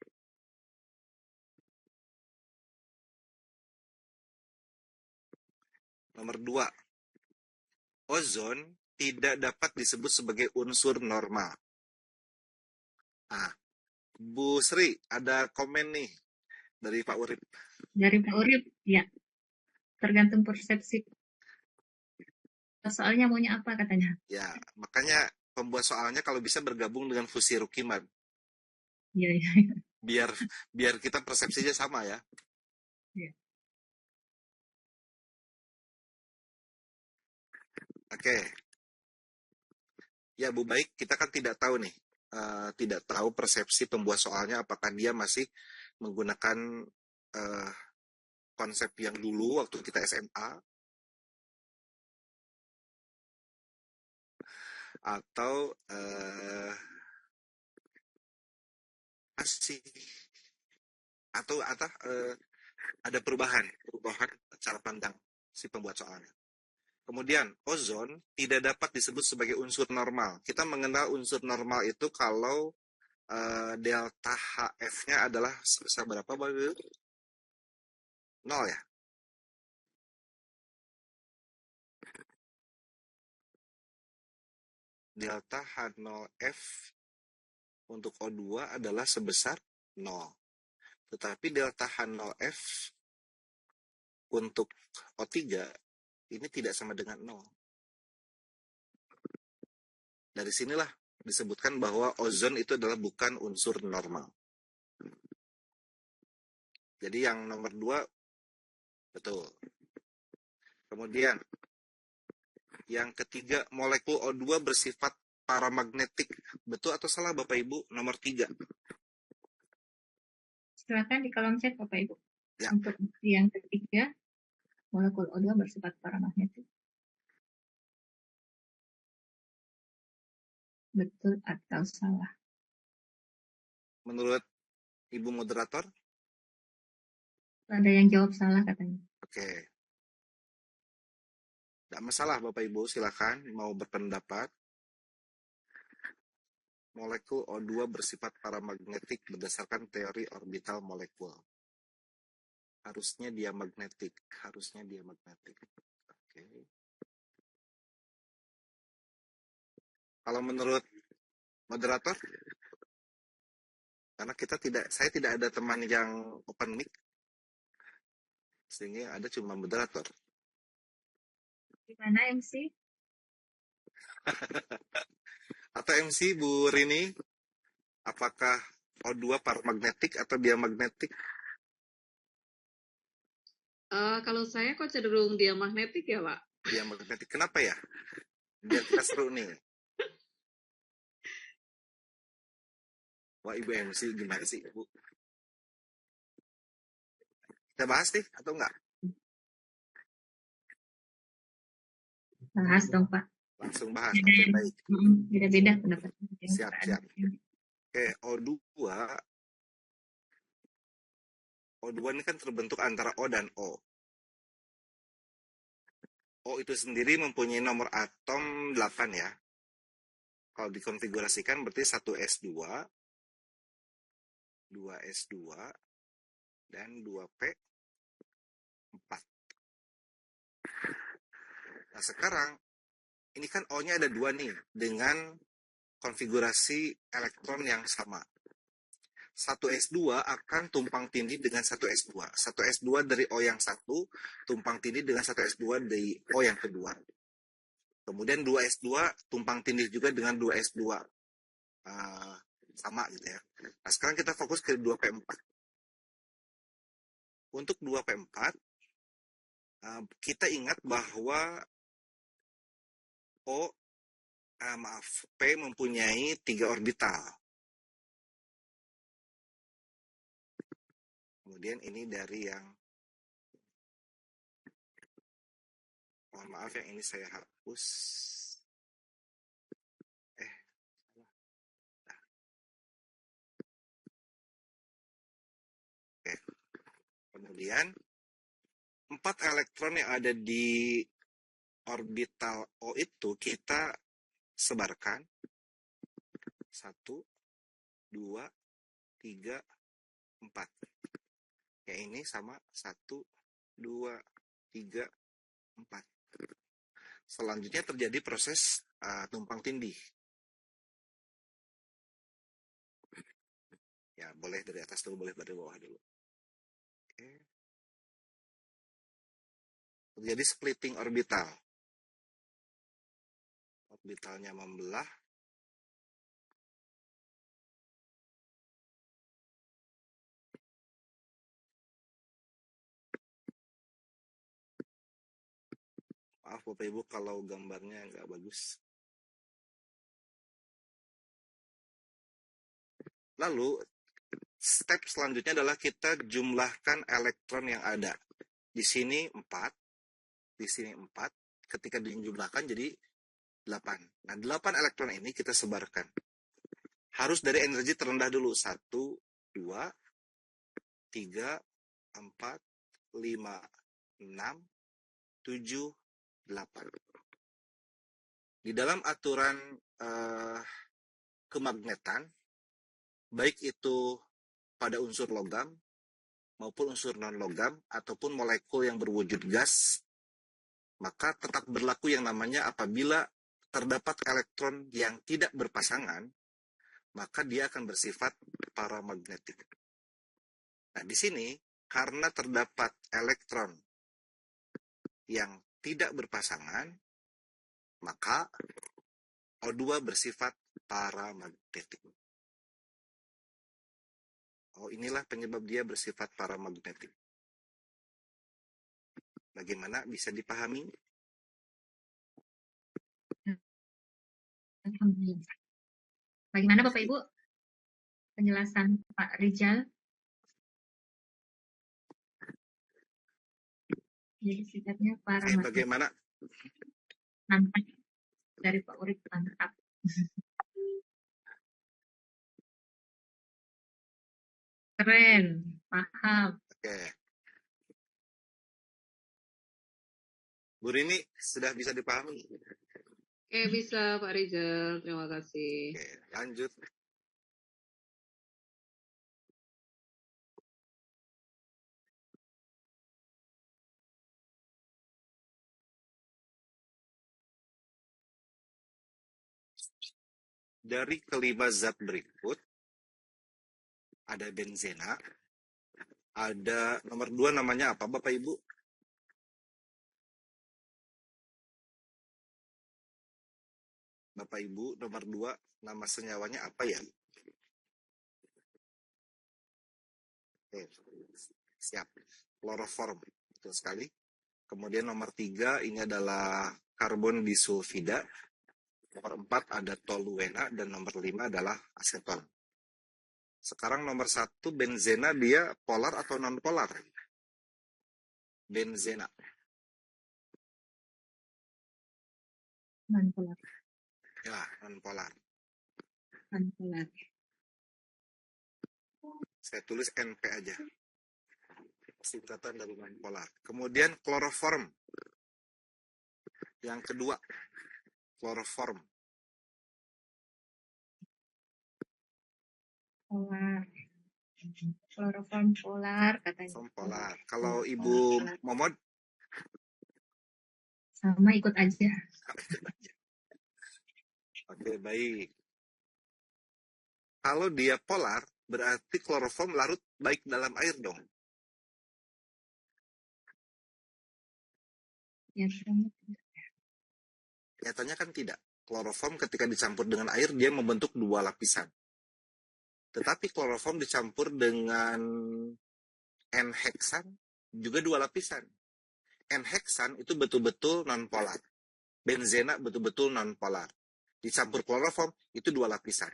Nomor 2, ozon tidak dapat disebut sebagai unsur normal. Nah, Bu Sri, ada komen nih dari Pak Urip. Dari Pak Urip, ya. Tergantung persepsi. Soalnya maunya apa katanya? Ya, makanya pembuat soalnya kalau bisa bergabung dengan Fusi Rukiman. Iya, iya. Biar kita persepsinya sama ya. Iya. Oke. Ya, Bu Baik, kita kan tidak tahu nih. Tidak tahu persepsi pembuat soalnya apakah dia masih menggunakan konsep yang dulu waktu kita SMA atau masih atau ada perubahan cara pandang si pembuat soalnya. Kemudian, ozon tidak dapat disebut sebagai unsur normal. Kita mengenal unsur normal itu kalau delta HF-nya adalah sebesar berapa, Bapak? 0 ya? delta H0F untuk O2 adalah sebesar 0. Tetapi delta H0F untuk O3 ini tidak sama dengan 0. Dari sinilah disebutkan bahwa ozon itu adalah bukan unsur normal. Jadi yang nomor 2 betul. Kemudian yang ketiga, molekul O2 bersifat paramagnetik. Betul atau salah Bapak Ibu? Nomor 3. Silakan di kolom chat Bapak Ibu. Ya. Untuk yang ketiga, molekul O2 bersifat paramagnetik. Betul atau salah? Menurut Ibu moderator? Ada yang jawab salah katanya. Oke. Tidak masalah Bapak Ibu, silakan mau berpendapat. Molekul O2 bersifat paramagnetik berdasarkan teori orbital molekul. Harusnya dia magnetik. Oke. Kalau menurut moderator? Karena saya tidak ada teman yang open mic, sehingga ada cuma moderator. Gimana MC? Atau MC Bu Rini, apakah O2 paramagnetik atau diamagnetik? Kalau saya kok cenderung dia magnetik ya, Pak? Diamagnetik. Kenapa ya? Biar kita seru nih. Wah, Ibu MC gimana sih, Bu? Kita bahas nih atau enggak? Bahas dong Pak. Langsung bahas. Beda Oke, yang- baik. Beda-beda pendapat. Siap. Oke, O2 ini kan terbentuk antara O dan O. O itu sendiri mempunyai nomor atom 8 ya. Kalau dikonfigurasikan berarti 1s2, 2s2, dan 2p4. Nah sekarang, ini kan O-nya ada 2 nih, dengan konfigurasi elektron yang sama. 1s2 akan tumpang tindih dengan 1s2. 1s2 dari O yang satu, tumpang tindih dengan 1s2 dari O yang kedua. Kemudian 2s2 tumpang tindih juga dengan 2s2. Sama gitu ya. Nah sekarang kita fokus ke 2p4. Untuk 2p4, kita ingat bahwa P mempunyai 3 orbital. Kemudian ini dari yang, mohon maaf yang ini saya hapus. Oke. Kemudian 4 elektron yang ada di orbital O itu kita sebarkan 1, 2, 3, 4. Yang ini sama 1, 2, 3, 4. Selanjutnya terjadi proses tumpang tindih. Ya, boleh dari atas dulu, boleh dari bawah dulu. Oke. Terjadi splitting orbital. Orbitalnya membelah. Maaf Bapak Ibu kalau gambarnya nggak bagus. Lalu, step selanjutnya adalah kita jumlahkan elektron yang ada. Di sini 4, di sini 4. Ketika dijumlahkan jadi 8. Nah, 8 elektron ini kita sebarkan. Harus dari energi terendah dulu. 1, 2, 3, 4, 5, 6, 7, 8. Di dalam aturan kemagnetan, baik itu pada unsur logam maupun unsur non-logam ataupun molekul yang berwujud gas, maka tetap berlaku yang namanya apabila terdapat elektron yang tidak berpasangan, maka dia akan bersifat paramagnetik. Nah, di sini karena terdapat elektron yang tidak berpasangan, maka O2 bersifat paramagnetik. Oh, inilah penyebab dia bersifat paramagnetik. Bagaimana bisa dipahami? Alhamdulillah. Bagaimana Bapak Ibu penjelasan Pak Rijal? Jadi sifatnya paramagnetik. Bagaimana? Mantap. Dari Pak Urik, mantap. Keren, paham. Oke. Bu Rini, sudah bisa dipahami? Oke, bisa Pak Rizal. Terima kasih. Oke, lanjut. Dari kelima zat berikut, ada benzena, ada nomor 2 namanya apa Bapak Ibu? Bapak Ibu, nomor 2 nama senyawanya apa ya? Oke, siap. Kloroform, betul sekali. Kemudian nomor 3 ini adalah karbon disulfida. Nomor 4 ada toluena dan nomor 5 adalah aseton. Sekarang nomor 1 benzena, dia polar atau non polar? Benzena. Non-polar. Ya, non polar. Non-polar. Saya tulis NP aja. Singkatan dari non polar. Kemudian kloroform. Yang kedua, kloroform. Polar. Kloroform polar katanya. Kloroform polar. Kalau Ibu Momod, sama ikut aja. oke, baik. Kalau dia polar, berarti kloroform larut baik dalam air dong. Ya, Nyatanya kan tidak. Kloroform ketika dicampur dengan air, dia membentuk 2 lapisan. Tetapi kloroform dicampur dengan N-heksan, juga 2 lapisan. N-heksan itu betul-betul non-polar. Benzena betul-betul non-polar. Dicampur kloroform, itu 2 lapisan.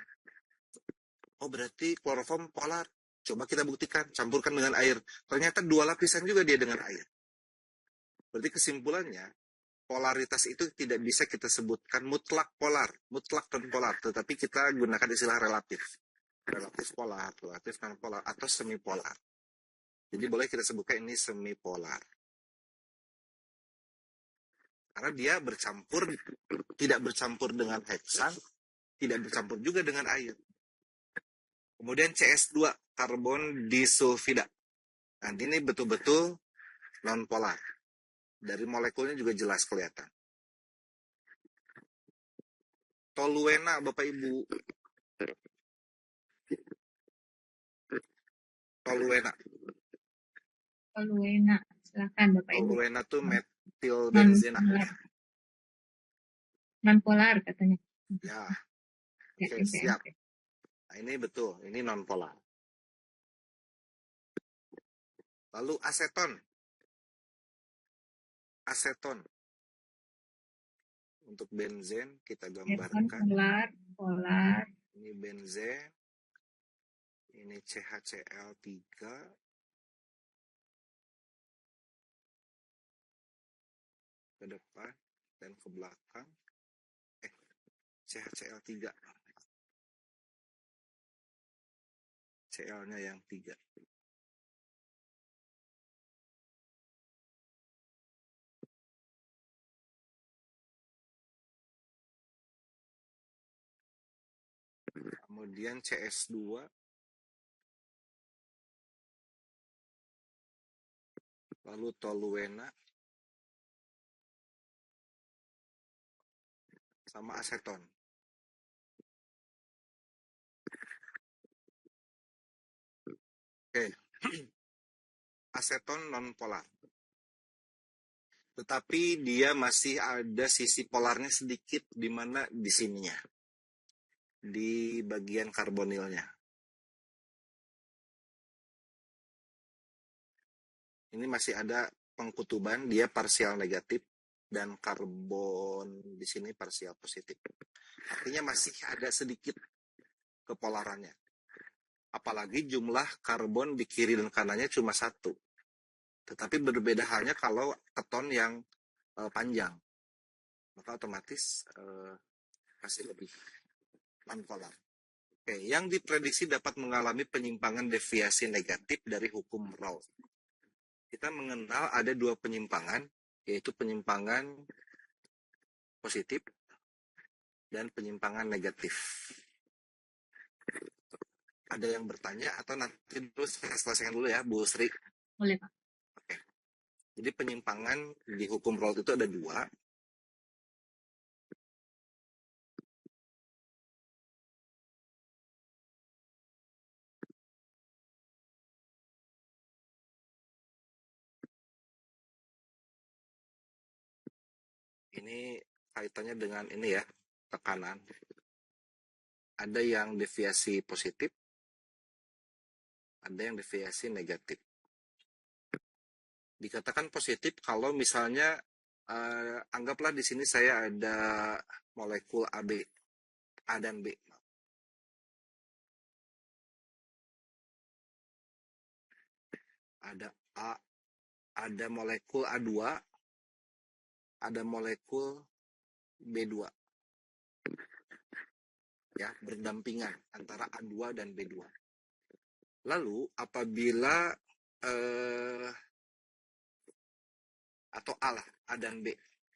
Oh, berarti kloroform polar. Coba kita buktikan, campurkan dengan air. Ternyata 2 lapisan juga dia dengan air. Berarti kesimpulannya, polaritas itu tidak bisa kita sebutkan mutlak polar, mutlak non-polar, tetapi kita gunakan istilah relatif. Relatif polar, relatif non-polar, atau semi-polar. Jadi boleh kita sebutkan ini semi-polar. Karena dia bercampur, tidak bercampur dengan heksan, tidak bercampur juga dengan air. Kemudian CS2, karbon disulfida. Nah, ini betul-betul non-polar. Dari molekulnya juga jelas kelihatan. Toluena, Bapak Ibu. Toluena. toluena. Silakan Bapak Ibu. Toluena tuh metil benzena. Non-polar katanya. Ya. Ya, Oke, siap. Nah, ini betul, ini non-polar. Lalu aseton. Aseton. Untuk benzen kita gambarkan. Polar. Ini benzen. Ini CHCl3. Ke depan dan ke belakang. CHCl3. Cl-nya yang 3. Kemudian CS2. Lalu toluena. sama aseton. Oke. Aseton nonpolar. Tetapi dia masih ada sisi polarnya sedikit di mana di sininya. Di bagian karbonilnya. Ini masih ada pengkutuban, dia parsial negatif dan karbon di sini parsial positif. Artinya masih ada sedikit kepolarannya. Apalagi jumlah karbon di kiri dan kanannya cuma satu. Tetapi berbeda halnya kalau keton yang panjang. Maka otomatis pasti lebih nonpolar. Oke, yang diprediksi dapat mengalami penyimpangan deviasi negatif dari hukum Raoult. Kita mengenal ada dua penyimpangan, yaitu penyimpangan positif dan penyimpangan negatif. Ada yang bertanya atau nanti dulu saya selesaikan dulu ya, Bu Sri? Boleh, Pak. Oke. Jadi penyimpangan di hukum Raoult itu ada dua. Ini kaitannya dengan ini ya, tekanan. Ada yang deviasi positif, ada yang deviasi negatif. Dikatakan positif kalau misalnya anggaplah di sini saya ada molekul AB, A dan B. Ada A, ada molekul A2, ada molekul B2. Ya, berdampingan antara A2 dan B2. Lalu apabila atau A lah, A dan B.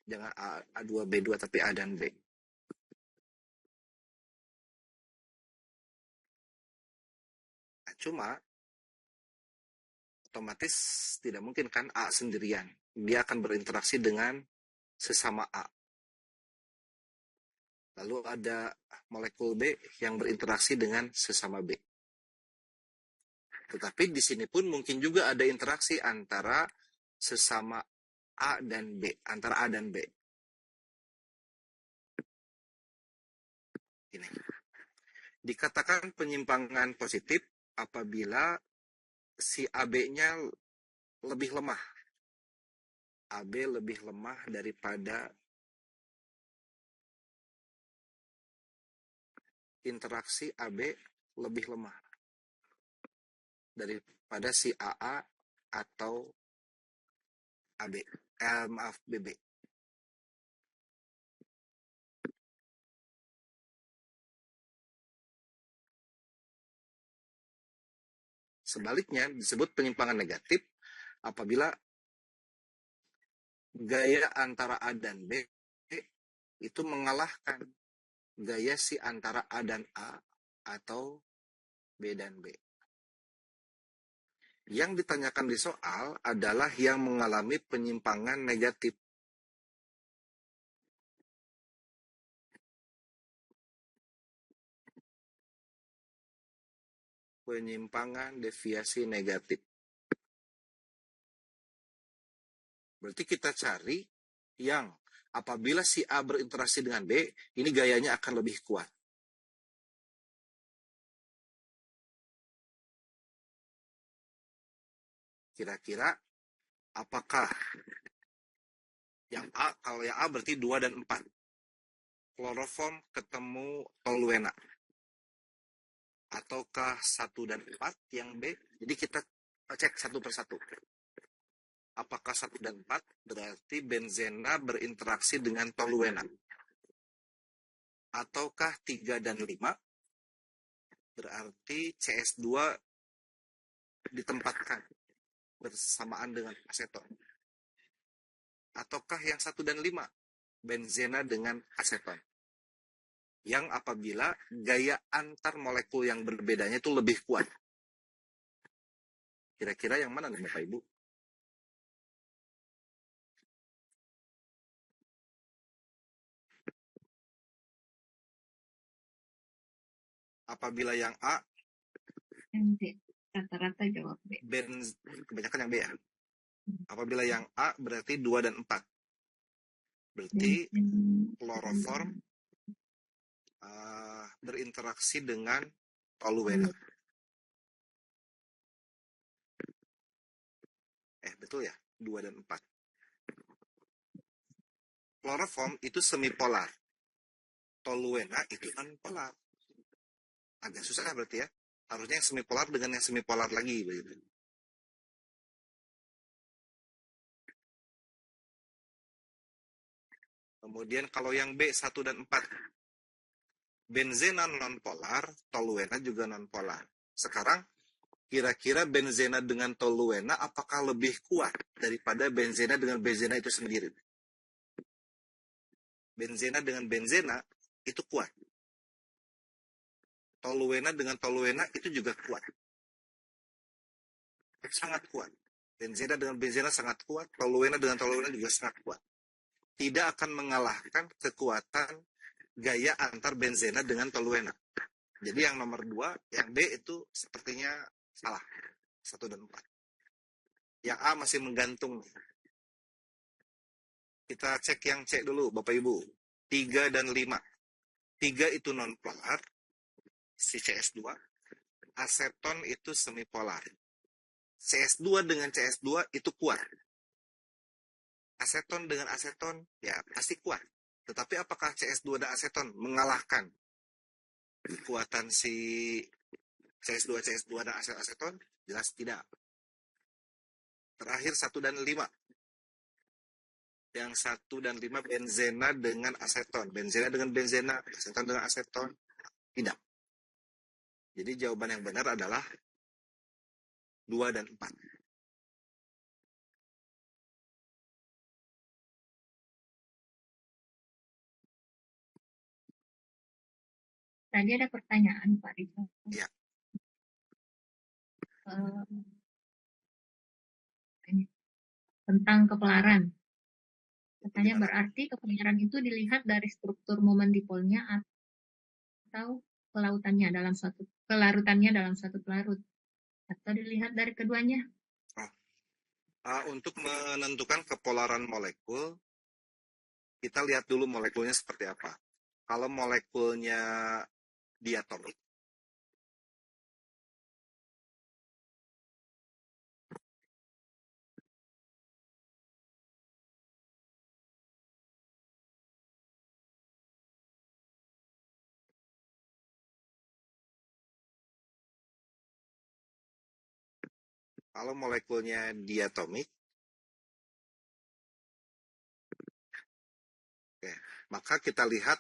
Jangan A2, B2 tapi A dan B. Nah, cuma otomatis tidak mungkin kan A sendirian. Dia akan berinteraksi dengan sesama A. Lalu ada molekul B yang berinteraksi dengan sesama B. Tetapi di sini pun mungkin juga ada interaksi antara sesama A dan B, antara A dan B. Ini. Dikatakan penyimpangan positif apabila si AB-nya lebih lemah. AB lebih lemah daripada interaksi AB lebih lemah daripada si AA atau AB. Maaf, BB. Sebaliknya disebut penyimpangan negatif apabila gaya antara A dan B itu mengalahkan gaya si antara A dan A atau B dan B. Yang ditanyakan di soal adalah yang mengalami penyimpangan negatif. Penyimpangan deviasi negatif. Berarti kita cari yang apabila si A berinteraksi dengan B, ini gayanya akan lebih kuat. Kira-kira apakah yang A, kalau yang A berarti 2 dan 4. Kloroform ketemu toluena. Ataukah 1 dan 4 yang B? Jadi kita cek satu persatu. Apakah 1 dan 4 berarti benzena berinteraksi dengan toluena? Ataukah 3 dan 5 berarti CS2 ditempatkan bersamaan dengan aseton? Ataukah yang 1 dan 5 benzena dengan aseton? Yang apabila gaya antar molekul yang berbedanya itu lebih kuat. Kira-kira yang mana nih Bapak Ibu? Apabila yang A, Yang B. Rata-rata jawab B. kebanyakan yang B ya. Apabila yang A berarti 2 dan 4. Berarti kloroform berinteraksi dengan toluena. Betul ya? 2 dan 4. Kloroform itu semipolar. Toluena itu nonpolar. Agak susah berarti ya. Harusnya yang semipolar dengan yang semipolar lagi begitu. Kemudian kalau yang B 1 dan 4. Benzena nonpolar, toluena juga nonpolar. Sekarang kira-kira benzena dengan toluena apakah lebih kuat daripada benzena dengan benzena itu sendiri? Benzena dengan benzena itu kuat. Toluena dengan toluena itu juga kuat. Sangat kuat. Benzena dengan benzena sangat kuat. Toluena dengan toluena juga sangat kuat. Tidak akan mengalahkan kekuatan gaya antar benzena dengan toluena. Jadi yang nomor 2, yang B itu sepertinya salah. 1 dan 4. Yang A masih menggantung. Kita cek yang C dulu, Bapak Ibu. 3 dan 5. 3 itu nonpolar, si CS2. Aseton itu semipolar. CS2 dengan CS2 itu kuat. Aseton dengan aseton, ya pasti kuat. Tetapi apakah CS2 dan aseton mengalahkan kekuatan si CS2 dan aseton? Jelas tidak. Terakhir 1 dan 5. Yang 1 dan 5 benzena dengan aseton. Benzena dengan benzena, aseton dengan aseton. Tidak. Jadi jawaban yang benar adalah 2 dan 4. Tadi ada pertanyaan Pak Rizal. Ya. Tentang kepelaran. Katanya Gimana? berarti kepelaran itu dilihat dari struktur momen dipolnya atau kelarutannya dalam suatu pelarut, atau dilihat dari keduanya. Untuk menentukan kepolaran molekul, kita lihat dulu molekulnya seperti apa. Kalau molekulnya diatomik, maka kita lihat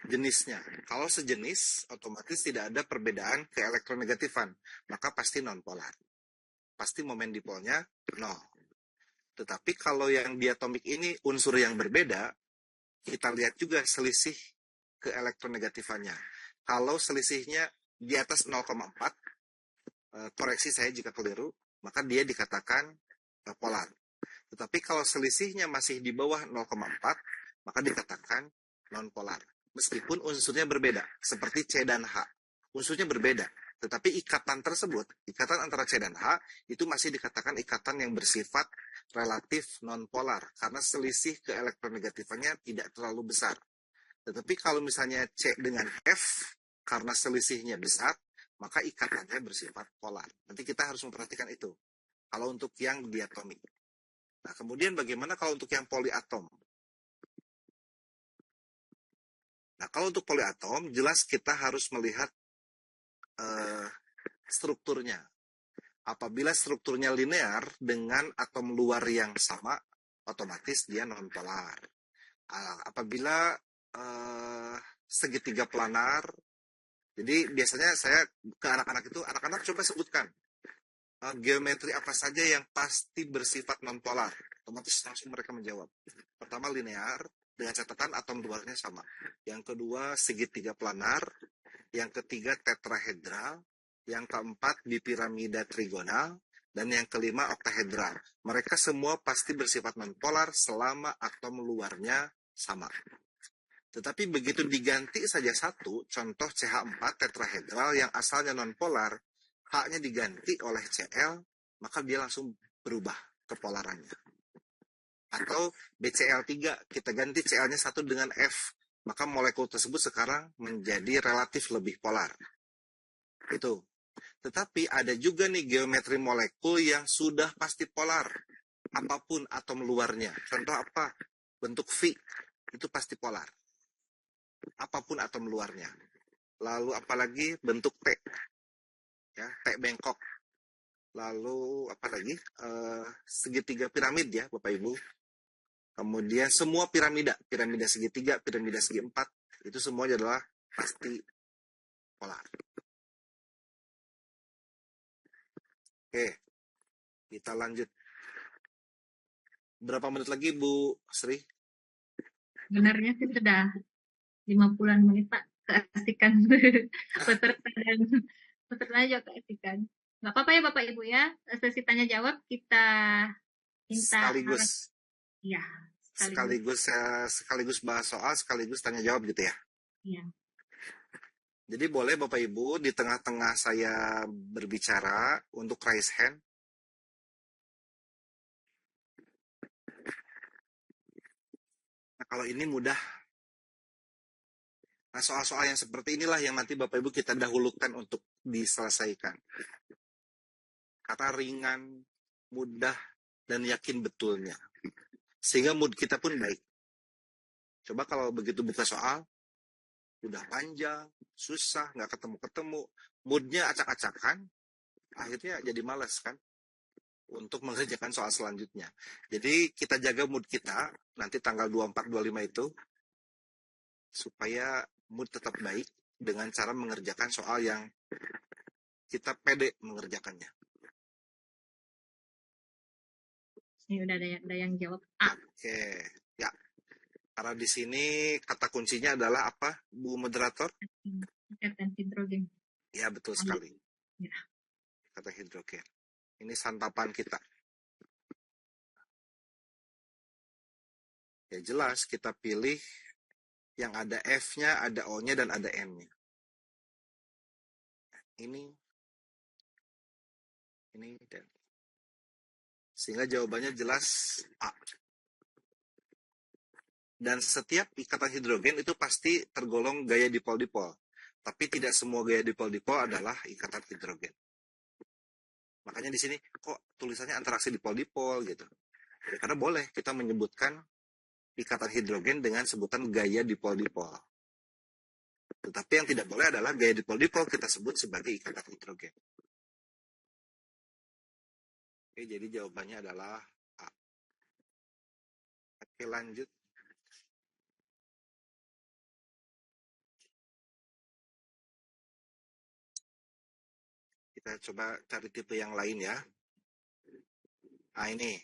jenisnya. Kalau sejenis, otomatis tidak ada perbedaan keelektronegatifan, maka pasti nonpolar. Pasti momen dipolnya 0. Tetapi kalau yang diatomik ini unsur yang berbeda, kita lihat juga selisih keelektronegatifannya. Kalau selisihnya di atas 0,4, koreksi saya jika keliru, maka dia dikatakan polar. Tetapi kalau selisihnya masih di bawah 0,4, maka dikatakan nonpolar. Meskipun unsurnya berbeda, seperti C dan H. Unsurnya berbeda, tetapi ikatan tersebut, ikatan antara C dan H, itu masih dikatakan ikatan yang bersifat relatif nonpolar, karena selisih keelektronegatifannya tidak terlalu besar. Tetapi kalau misalnya C dengan F, karena selisihnya besar, maka ikatannya bersifat polar. Nanti kita harus memperhatikan itu. Kalau untuk yang diatomik. Nah, kemudian bagaimana kalau untuk yang poliatom? Nah, kalau untuk poliatom, jelas kita harus melihat strukturnya. Apabila strukturnya linear dengan atom luar yang sama, otomatis dia nonpolar. Apabila segitiga planar, jadi biasanya saya ke anak-anak itu, anak-anak coba sebutkan geometri apa saja yang pasti bersifat nonpolar. Otomatis langsung mereka menjawab. Pertama linear, dengan catatan atom luarnya sama. Yang kedua segitiga planar. Yang ketiga tetrahedral. Yang keempat bipiramida trigonal. Dan yang kelima oktahedral. Mereka semua pasti bersifat nonpolar selama atom luarnya sama. Tetapi begitu diganti saja satu, contoh CH4 tetrahedral yang asalnya nonpolar, H-nya diganti oleh Cl, maka dia langsung berubah kepolarannya. Atau BCl3, kita ganti Cl-nya satu dengan F, maka molekul tersebut sekarang menjadi relatif lebih polar. Itu. Tetapi ada juga nih geometri molekul yang sudah pasti polar. Apapun atom luarnya. Contoh apa? Bentuk V, itu pasti polar. Apapun atom luarnya. Lalu apalagi bentuk T, ya, T bengkok. Lalu apalagi segitiga piramid ya Bapak Ibu. Kemudian semua piramida segitiga, piramida segi empat, itu semuanya adalah pasti polar. Oke, kita lanjut. Berapa menit lagi Bu Sri? Sebenarnya sih sudah 50-an menit Pak, keasikan peserta dan peserta aja keasikan. Nggak apa-apa ya Bapak Ibu ya, sesi tanya jawab kita minta Sekaligus ya sekaligus. sekaligus bahas soal, sekaligus tanya jawab gitu ya. Iya. Jadi boleh Bapak Ibu di tengah-tengah saya berbicara untuk raise hand. Nah, kalau ini mudah. Nah, soal-soal yang seperti inilah yang nanti Bapak Ibu kita dahulukan untuk diselesaikan. Kata ringan, mudah, dan yakin betulnya. Sehingga mood kita pun baik. Coba kalau begitu buka soal, udah panjang, susah, nggak ketemu-ketemu, moodnya acak-acakan, akhirnya jadi malas kan untuk mengerjakan soal selanjutnya. Jadi kita jaga mood kita, nanti tanggal 24-25 itu, supaya mood tetap baik dengan cara mengerjakan soal yang kita pede mengerjakannya. Ini udah ada yang jawab A. Oke, ya. Karena di sini kata kuncinya adalah apa, Bu Moderator? Ikatan hidrogen. Ya, betul sekali. Ya. Kata hidrogen. Ini santapan kita. Ya jelas kita pilih yang ada F-nya, ada O-nya, dan ada N-nya. Ini, dan sehingga jawabannya jelas A. Dan setiap ikatan hidrogen itu pasti tergolong gaya dipol-dipol. Tapi tidak semua gaya dipol-dipol adalah ikatan hidrogen. Makanya di sini kok tulisannya interaksi dipol-dipol gitu. Ya, karena boleh kita menyebutkan ikatan hidrogen dengan sebutan gaya dipol-dipol. Tetapi yang tidak boleh adalah gaya dipol-dipol kita sebut sebagai ikatan hidrogen. Oke, jadi jawabannya adalah A. Oke, lanjut. Kita coba cari tipe yang lain ya. Nah, ini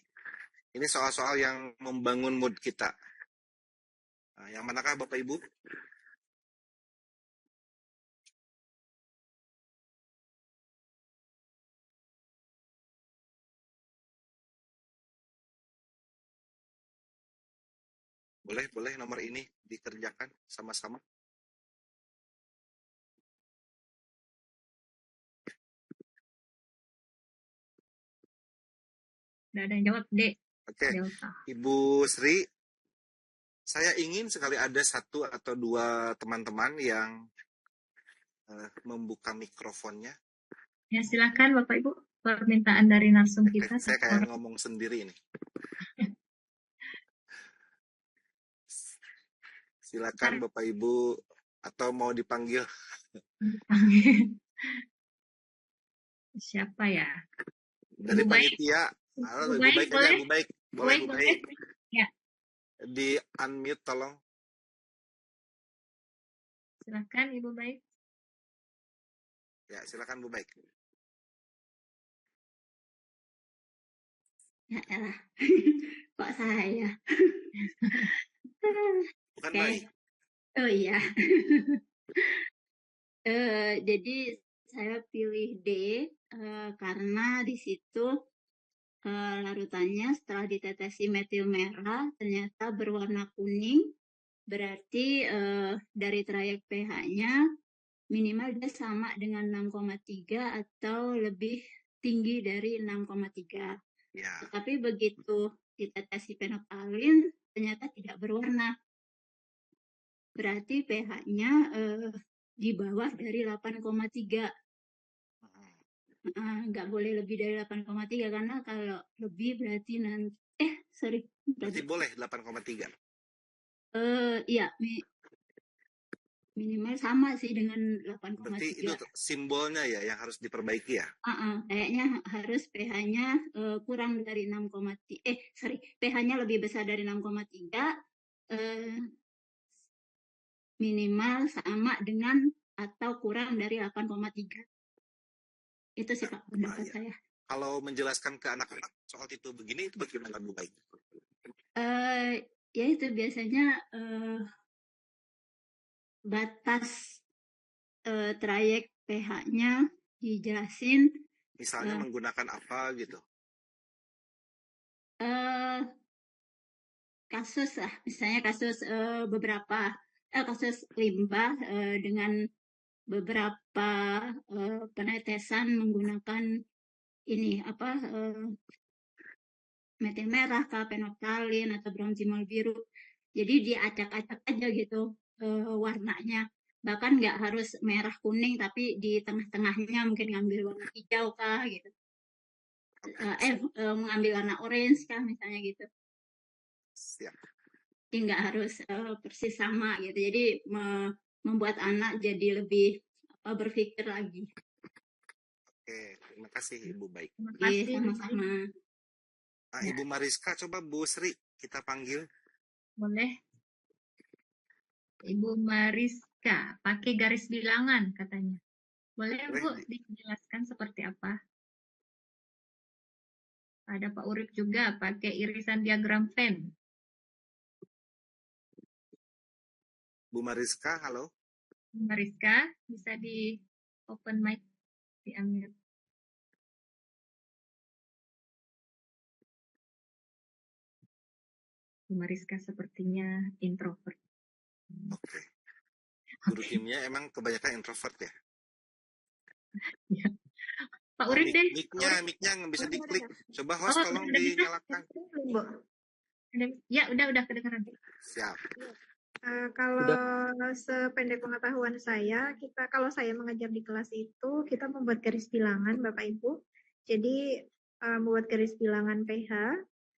soal-soal yang membangun mood kita. Nah, yang manakah Bapak Ibu? Boleh nomor ini dikerjakan sama-sama. Udah ada yang jawab D. Oke, Delta. Ibu Sri, saya ingin sekali ada satu atau dua teman-teman yang membuka mikrofonnya. Ya silakan Bapak Ibu, permintaan dari narsum kita. Saya kayak ngomong sendiri ini. Silakan Bapak Ibu, atau mau dipanggil? Siapa ya? Dari Ibu panitia. Ibu Ibu Baik, Baik boleh? aja, Bu Baik. Boleh, Bu Baik. Ya. Di unmute tolong. Silakan Ibu Baik. Ya, silakan Bu Baik. Ya elah, kok saya? Bukan Oke. Baik. Oh iya. Jadi saya pilih D karena di situ larutannya setelah ditetesi metil merah ternyata berwarna kuning berarti dari trayek pH-nya minimal dia sama dengan 6,3 atau lebih tinggi dari 6,3. Ya, Tetapi begitu ditetesi fenolftalein ternyata tidak berwarna. Berarti pH-nya di bawah dari 8,3. Nggak boleh lebih dari 8,3 karena kalau lebih berarti berarti boleh 8,3. Iya, minimal sama sih dengan Berarti itu 8,3. simbolnya ya yang harus diperbaiki ya. Kayaknya harus pH-nya kurang dari 6,3. pH-nya lebih besar dari 6,3, minimal sama dengan atau kurang dari 8,3. Itu sih Pak pendapat Iya. saya. Kalau menjelaskan ke anak-anak soal tipe begini itu bagaimana Bu Baik? Ya itu biasanya batas trayek pH-nya dijelasin. Misalnya menggunakan apa gitu? Kasus lah, misalnya kasus beberapa kasus limbah dengan beberapa penetesan menggunakan ini metil merah, fenolftalein atau bronzimol biru. Jadi diacak-acak aja gitu warnanya. Bahkan nggak harus merah kuning, tapi di tengah-tengahnya mungkin ngambil warna hijau kah gitu. Mengambil warna orange kah misalnya gitu. Siap. Jadi nggak harus persis sama gitu. Jadi membuat anak jadi lebih berpikir lagi. Oke, terima kasih Ibu Baik. Terima Oke, kasih. sama-sama. Nah, Ibu Mariska, coba Bu Sri kita panggil. Boleh. Ibu Mariska, pakai garis bilangan katanya. Boleh Bu dijelaskan seperti apa? Ada Pak Urip juga pakai irisan diagram Venn. Bu Mariska, halo. Bu Mariska, bisa di open mic, di unmute. Bu Mariska sepertinya introvert. Oke. Guru kimia emang kebanyakan introvert ya? Ya. Pak Urip deh. Mic-nya nggak bisa diklik. Coba host tolong dinyalakan. Ya, udah kedengeran. Siap. Kalau sependek pengetahuan saya, kalau saya mengajar di kelas itu, kita membuat garis bilangan, Bapak Ibu. Jadi, membuat garis bilangan pH,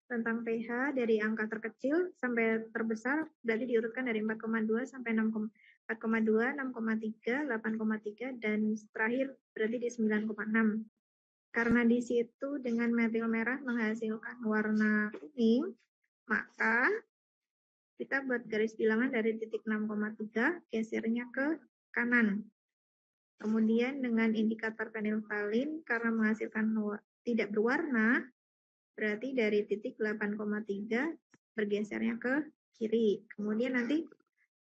tentang pH dari angka terkecil sampai terbesar, berarti diurutkan dari 4,2 sampai 4,2, 6,3, 8,3, dan terakhir berarti di 9,6. Karena di situ dengan metil merah menghasilkan warna kuning, maka kita buat garis bilangan dari titik 6,3, gesernya ke kanan. Kemudian dengan indikator fenolftalein, karena menghasilkan tidak berwarna, berarti dari titik 8,3 bergesernya ke kiri. Kemudian nanti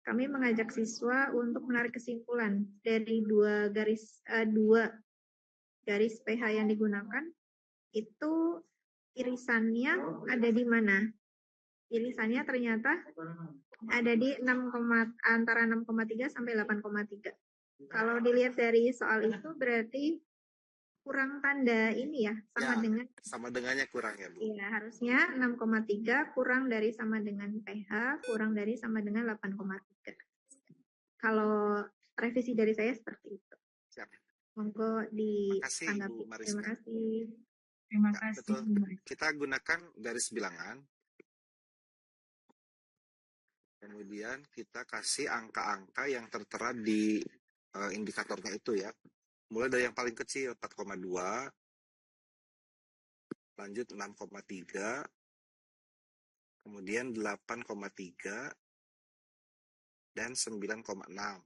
kami mengajak siswa untuk menarik kesimpulan dari dua garis pH yang digunakan, itu irisannya ada di mana? Irisannya ternyata ada di antara 6,3 sampai 8,3. Kalau dilihat dari soal itu berarti kurang tanda ini ya, sama dengannya kurang ya Bu. Iya, harusnya 6,3 kurang dari sama dengan pH, kurang dari sama dengan 8,3. Kalau revisi dari saya seperti itu. Siap. Monggo ditanggapi. Terima kasih. Terima kasih. Betul. Kita gunakan garis bilangan. Kemudian kita kasih angka-angka yang tertera di indikatornya itu ya. Mulai dari yang paling kecil 4,2, lanjut 6,3, kemudian 8,3, dan 9,6. Nah,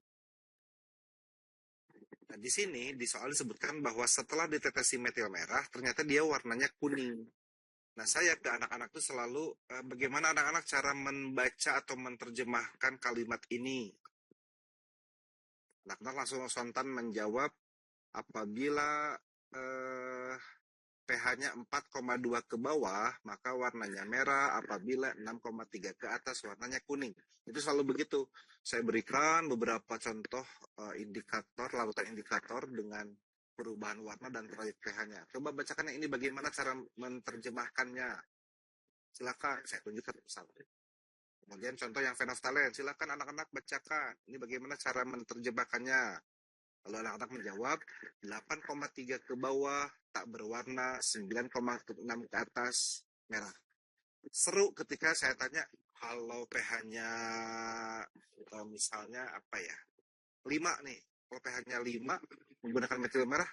di sini di soal disebutkan bahwa setelah ditetesi metil merah, ternyata dia warnanya kuning. Nah, saya ke anak-anak itu selalu bagaimana anak-anak cara membaca atau menerjemahkan kalimat ini. Anak-anak langsung spontan menjawab apabila pH-nya 4,2 ke bawah, maka warnanya merah. Apabila 6,3 ke atas, warnanya kuning. Itu selalu begitu. Saya berikan beberapa contoh indikator, larutan indikator dengan perubahan warna dan proyek pH-nya. Coba bacakan ini bagaimana cara menerjemahkannya. Silakan, saya tunjukkan misalnya. Kemudian contoh yang fenoftalen, silakan anak-anak bacakan. Ini bagaimana cara menerjemahkannya. Lalu anak-anak menjawab, 8,3 ke bawah, tak berwarna, 9,6 ke atas, merah. Seru ketika saya tanya, kalau pH-nya misalnya apa ya, 5 nih. Kalau pH-nya 5, menggunakan metil merah,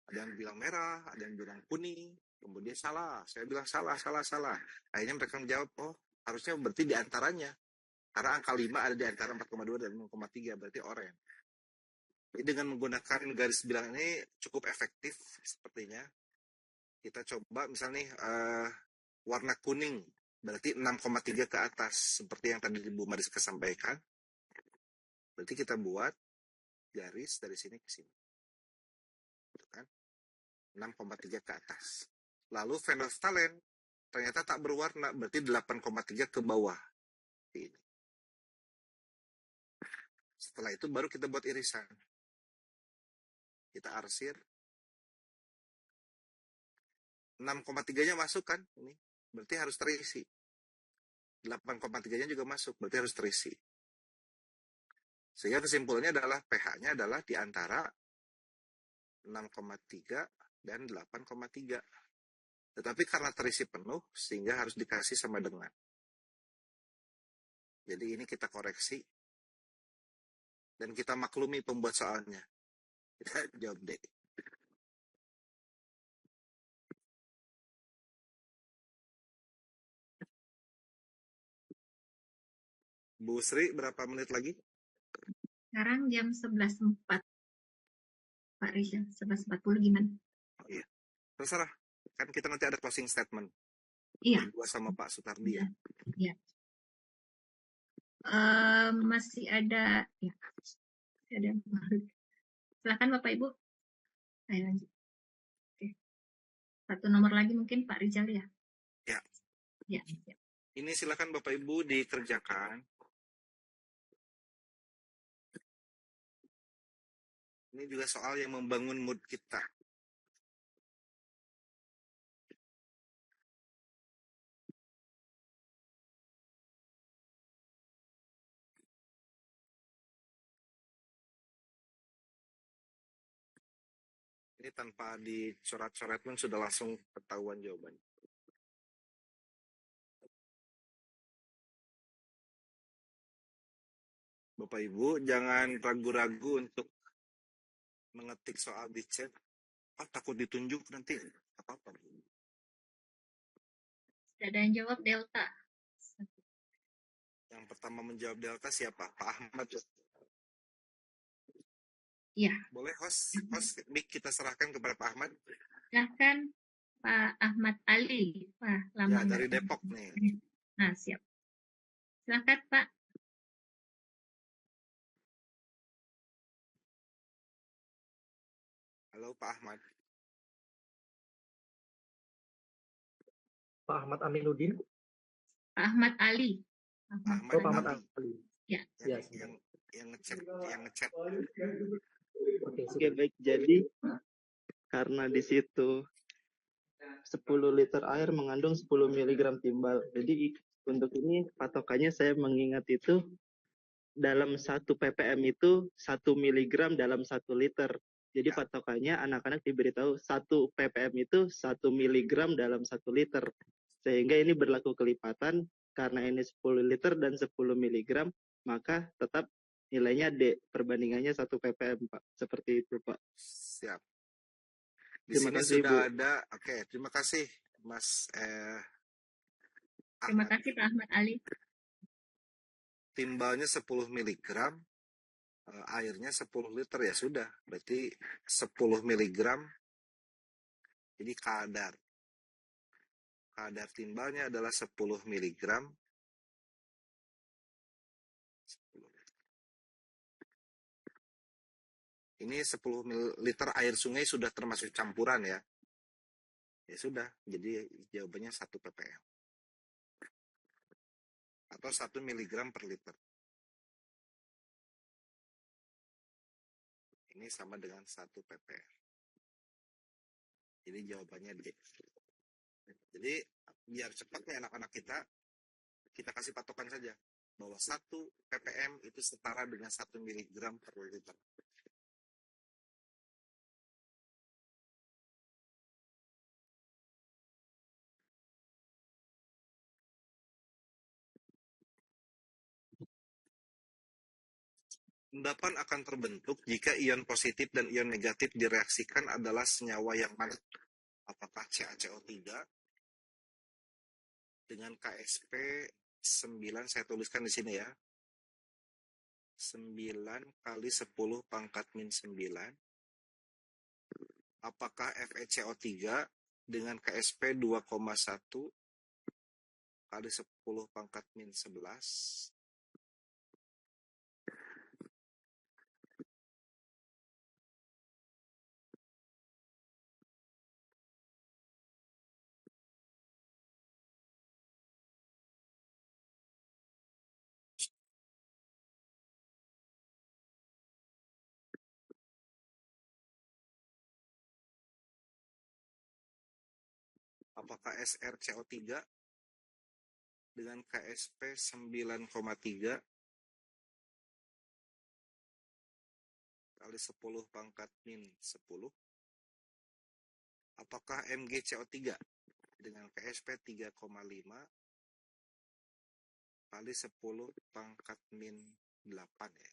ada yang bilang merah, ada yang bilang kuning, kemudian salah. Saya bilang salah. Akhirnya mereka menjawab, oh harusnya berarti di antaranya. Karena angka 5 ada di antara 4,2 dan 6,3, berarti oranye. Jadi dengan menggunakan garis bilangan ini cukup efektif sepertinya. Kita coba misalnya warna kuning, berarti 6,3 ke atas, seperti yang tadi Bu Mariska sampaikan. Berarti kita buat garis dari sini ke sini. Gitu kan? 6,3 ke atas. Lalu fenoftalen ternyata tak berwarna, berarti 8,3 ke bawah. Ini. Setelah itu baru kita buat irisan. Kita arsir. 6,3-nya masuk kan? Ini. Berarti harus terisi. 8,3-nya juga masuk, berarti harus terisi. Sehingga kesimpulannya adalah pH-nya adalah di antara 6,3 dan 8,3. Tetapi karena terisi penuh, sehingga harus dikasih sama dengan. Jadi ini kita koreksi. Dan kita maklumi pembuat soalnya. Kita jawab D. Bu Sri, berapa menit lagi? Sekarang jam 11.04. Pak Rizal, 11.40 gimana? Iya. Terserah. Kan kita nanti ada closing statement. Iya. Berdua sama Pak Sutardi ya. Iya. Masih ada, ya. Masih ada. Silakan Bapak Ibu. Ayo lanjut. Oke. Satu nomor lagi mungkin Pak Rizal ya. Ya. Ya. Ini silakan Bapak Ibu dikerjakan. Ini juga soal yang membangun mood kita. Ini tanpa dicoret-coret pun sudah langsung ketahuan jawabannya. Bapak Ibu, jangan ragu-ragu untuk mengetik soal di chat. Takut ditunjuk nanti. Apa-apa. Sudah ada yang jawab Delta. Yang pertama menjawab Delta siapa? Pak Ahmad. Iya. Boleh host mic kita serahkan kepada Pak Ahmad. Silahkan Pak Ahmad Ali. Wah, lama Ya, dari Depok nih. Nah, siap. Silahkan Pak. Halo Pak Ahmad. Pak Ahmad Aminuddin. Pak Ahmad Ali. Ahmad Pak Ahmad Ali. Ya. Yang ngechat. Oke, baik. Jadi karena di situ 10 liter air mengandung 10 mg timbal. Jadi untuk ini patokannya saya mengingat itu dalam 1 ppm itu 1 mg dalam 1 liter. Jadi patokannya anak-anak diberitahu 1 ppm itu 1 mg dalam 1 liter. Sehingga ini berlaku kelipatan karena ini 10 liter dan 10 mg, maka tetap nilainya D, perbandingannya 1 ppm, Pak. Seperti itu, Pak. Siap. Di Terima sini kasih, sudah Bu. ada. Oke, terima kasih Mas Terima Ahmad. kasih Pak Ahmad Ali. Timbalnya 10 mg, airnya 10 liter ya sudah. Berarti 10 mg. Jadi kadar timbalnya adalah 10 mg. Ini 10 liter air sungai sudah termasuk campuran ya. Ya sudah, jadi jawabannya 1 ppm atau 1 miligram per liter. Ini sama dengan 1 ppm. Jadi jawabannya D. Jadi biar cepatnya anak-anak kita kasih patokan saja bahwa 1 ppm itu setara dengan 1 miligram per liter. Endapan akan terbentuk jika ion positif dan ion negatif direaksikan adalah senyawa yang mana? Apakah CaCO3 dengan KSP 9, saya tuliskan di sini ya. 9 kali 10 pangkat min 9. Apakah FeCO3 dengan KSP 2,1 kali 10 pangkat min 11. Apakah SrCO3 dengan KSP 9,3 kali 10 pangkat min 10. Apakah MgCO3 dengan KSP 3,5 kali 10 pangkat min 8 ya.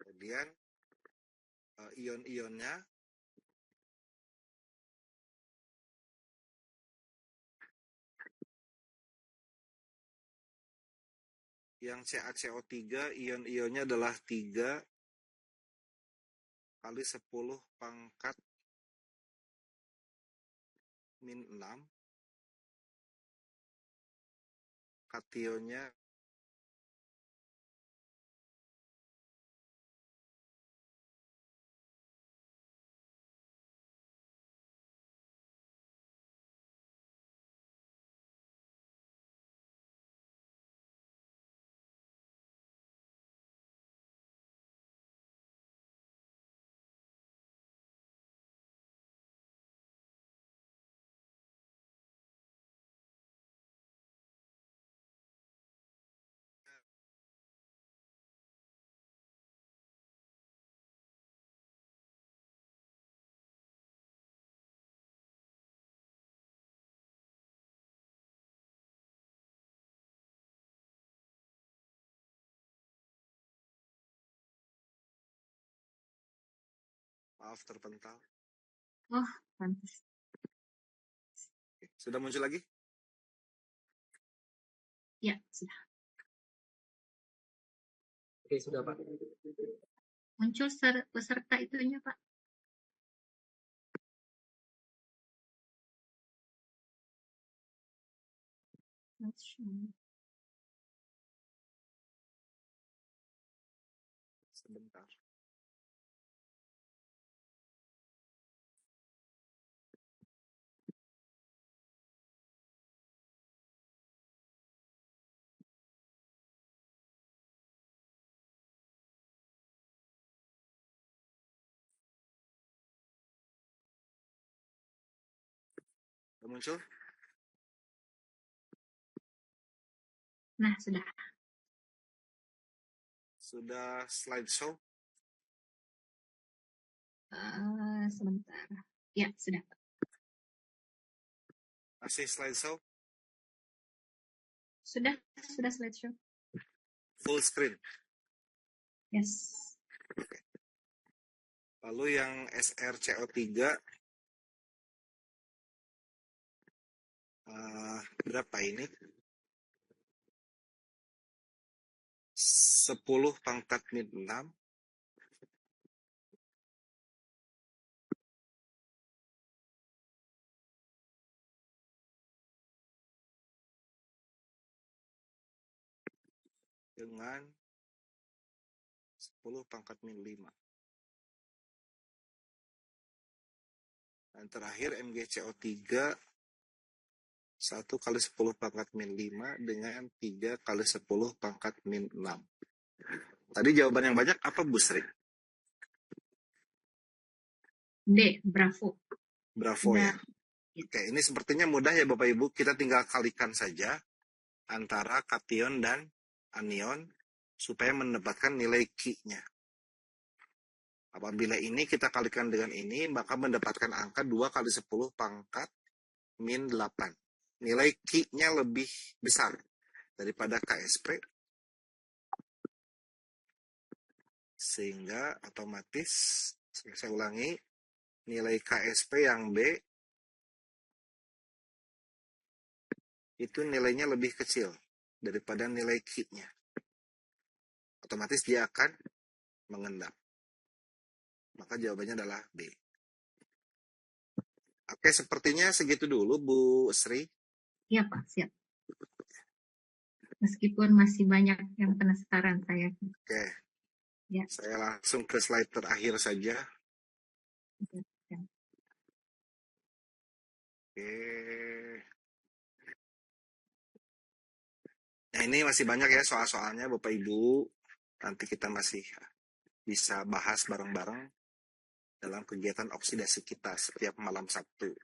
Kemudian ion-ionnya yang CaCO3 ion-ionnya adalah 3 kali 10 pangkat min 6. Kationnya maaf terpental. Oh, pantas. Oke, sudah muncul lagi? Ya, sudah. Oke, sudah Pak. Muncul peserta itunya, Pak. Sebentar. Sudah muncul? Nah, sudah. Sudah slideshow? Sebentar. Ya, sudah. Masih slideshow? Sudah slideshow. Full screen. Yes. Lalu yang SrCO3 berapa ini? 10 pangkat min 6. Dengan 10 pangkat min 5. Dan terakhir MgCO3 1 kali 10 pangkat min 5 dengan 3 kali 10 pangkat min 6. Tadi jawaban yang banyak apa, Bu Sri? D, bravo. Bravo Nah, ya. Oke, ini sepertinya mudah ya Bapak Ibu. Kita tinggal kalikan saja antara kation dan anion supaya mendapatkan nilai Q-nya. Apabila ini kita kalikan dengan ini, maka mendapatkan angka 2 kali 10 pangkat min 8. Nilai Q-nya lebih besar daripada KSP. Sehingga otomatis, saya ulangi, nilai KSP yang B itu nilainya lebih kecil daripada nilai Q-nya. Otomatis dia akan mengendap. Maka jawabannya adalah B. Oke, sepertinya segitu dulu Bu Sri. iya Pak, siap. Meskipun masih banyak yang penasaran saya. Oke, Ya. saya langsung ke slide terakhir saja. Oke. Nah, ini masih banyak ya soal-soalnya Bapak Ibu. Nanti kita masih bisa bahas bareng-bareng dalam kegiatan oksidasi kita setiap malam Sabtu.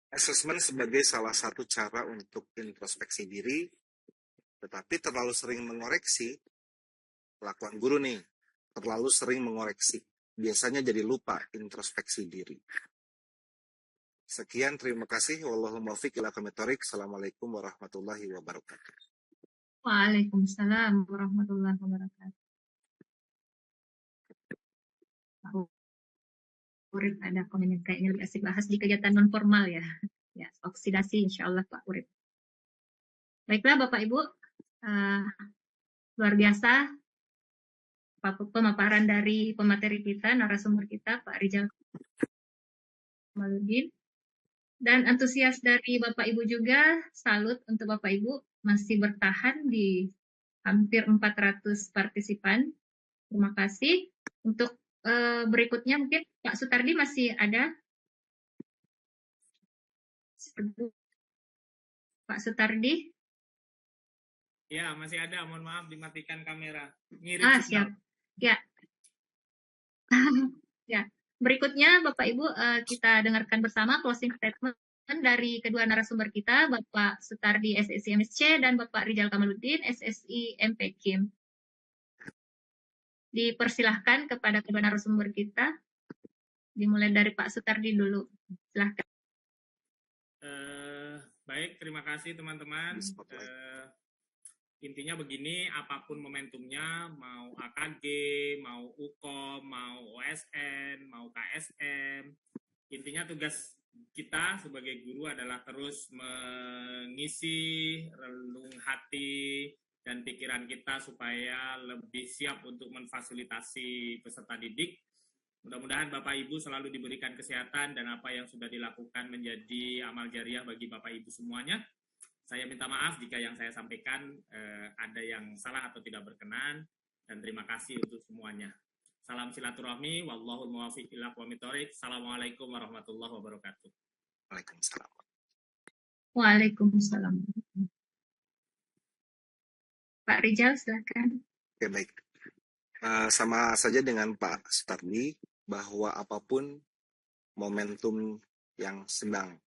Assessment sebagai salah satu cara untuk introspeksi diri, tetapi terlalu sering mengoreksi, kelakuan guru nih, terlalu sering mengoreksi. Biasanya jadi lupa introspeksi diri. Sekian, terima kasih. Wallahumma muwaffiq ila aqwamit thoriq. Assalamualaikum warahmatullahi wabarakatuh. Waalaikumsalam warahmatullahi wabarakatuh. Pak Urip ada komen yang kayaknya lebih asik bahas di kegiatan non formal ya. Ya, oksidasi insya Allah Pak Urip. Baiklah Bapak Ibu, luar biasa pemaparan dari pemateri kita, narasumber kita, Pak Rijal Kamaluddin. Dan antusias dari Bapak Ibu juga, salut untuk Bapak Ibu, masih bertahan di hampir 400 partisipan. Terima kasih. Untuk berikutnya mungkin Pak Sutardi masih ada? Pak Sutardi? Ya, masih ada. Mohon maaf, dimatikan kamera. Ngirim siap. Ya. Ya. Berikutnya Bapak Ibu kita dengarkan bersama closing statement dari kedua narasumber kita, Bapak Sutardi SSI MSC dan Bapak Rijal Kamaluddin SSI MPKIM. Dipersilahkan kepada kedua narasumber kita. Dimulai dari Pak Sutardi dulu. Silahkan. Baik, terima kasih teman-teman. Intinya begini, apapun momentumnya, mau AKG, mau UKOM, mau OSN, mau KSM, intinya tugas kita sebagai guru adalah terus mengisi relung hati dan pikiran kita supaya lebih siap untuk memfasilitasi peserta didik. Mudah-mudahan Bapak Ibu selalu diberikan kesehatan dan apa yang sudah dilakukan menjadi amal jariah bagi Bapak Ibu semuanya. Saya minta maaf jika yang saya sampaikan ada yang salah atau tidak berkenan, dan terima kasih untuk semuanya. Salam silaturahmi, wallahul muwaffiq ila aqwamit thoriq. Assalamualaikum warahmatullahi wabarakatuh. Waalaikumsalam. Waalaikumsalam. Pak Rijal, silakan. Oke, baik. Sama saja dengan Pak Sutardi, bahwa apapun momentum yang sedang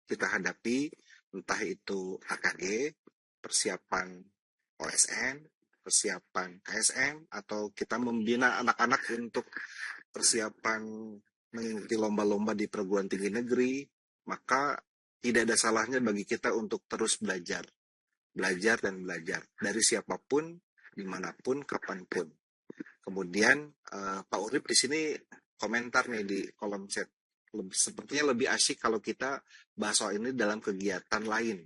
kita hadapi, entah itu AKG, persiapan OSN, persiapan KSM, atau kita membina anak-anak untuk persiapan mengikuti lomba-lomba di perguruan tinggi negeri, maka tidak ada salahnya bagi kita untuk terus belajar dan belajar dari siapapun, dimanapun, kapanpun. Kemudian Pak Urip di sini komentar nih di kolom chat. Sepertinya lebih asyik kalau kita bahas soal ini dalam kegiatan lain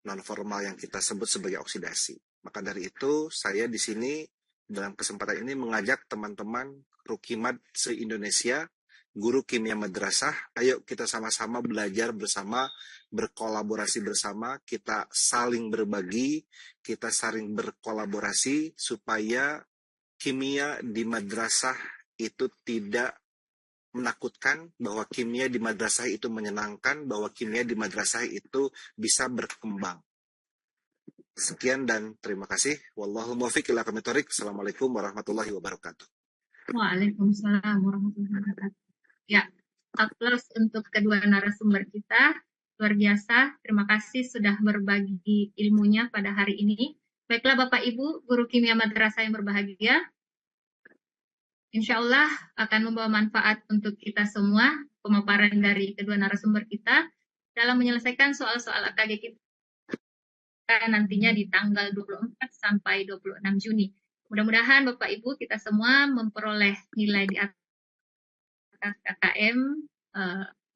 non formal yang kita sebut sebagai oksidasi. Maka dari itu saya di sini dalam kesempatan ini mengajak teman-teman Rukimat se-Indonesia, guru kimia madrasah, ayo kita sama-sama belajar bersama, berkolaborasi bersama, kita saling berbagi, kita saling berkolaborasi supaya kimia di madrasah itu tidak menakutkan, bahwa kimia di madrasah itu menyenangkan, bahwa kimia di madrasah itu bisa berkembang. Sekian dan terima kasih. Wallahul muwaffiq ila aqwamit thoriq. Assalamualaikum warahmatullahi wabarakatuh. Waalaikumsalam warahmatullahi wabarakatuh. Ya, aplaus untuk kedua narasumber kita. Luar biasa. Terima kasih sudah berbagi ilmunya pada hari ini. Baiklah Bapak Ibu, guru kimia madrasah yang berbahagia. Insya Allah akan membawa manfaat untuk kita semua, pemaparan dari kedua narasumber kita dalam menyelesaikan soal-soal AKG kita nantinya di tanggal 24 sampai 26 Juni. Mudah-mudahan Bapak Ibu kita semua memperoleh nilai di atas KKM,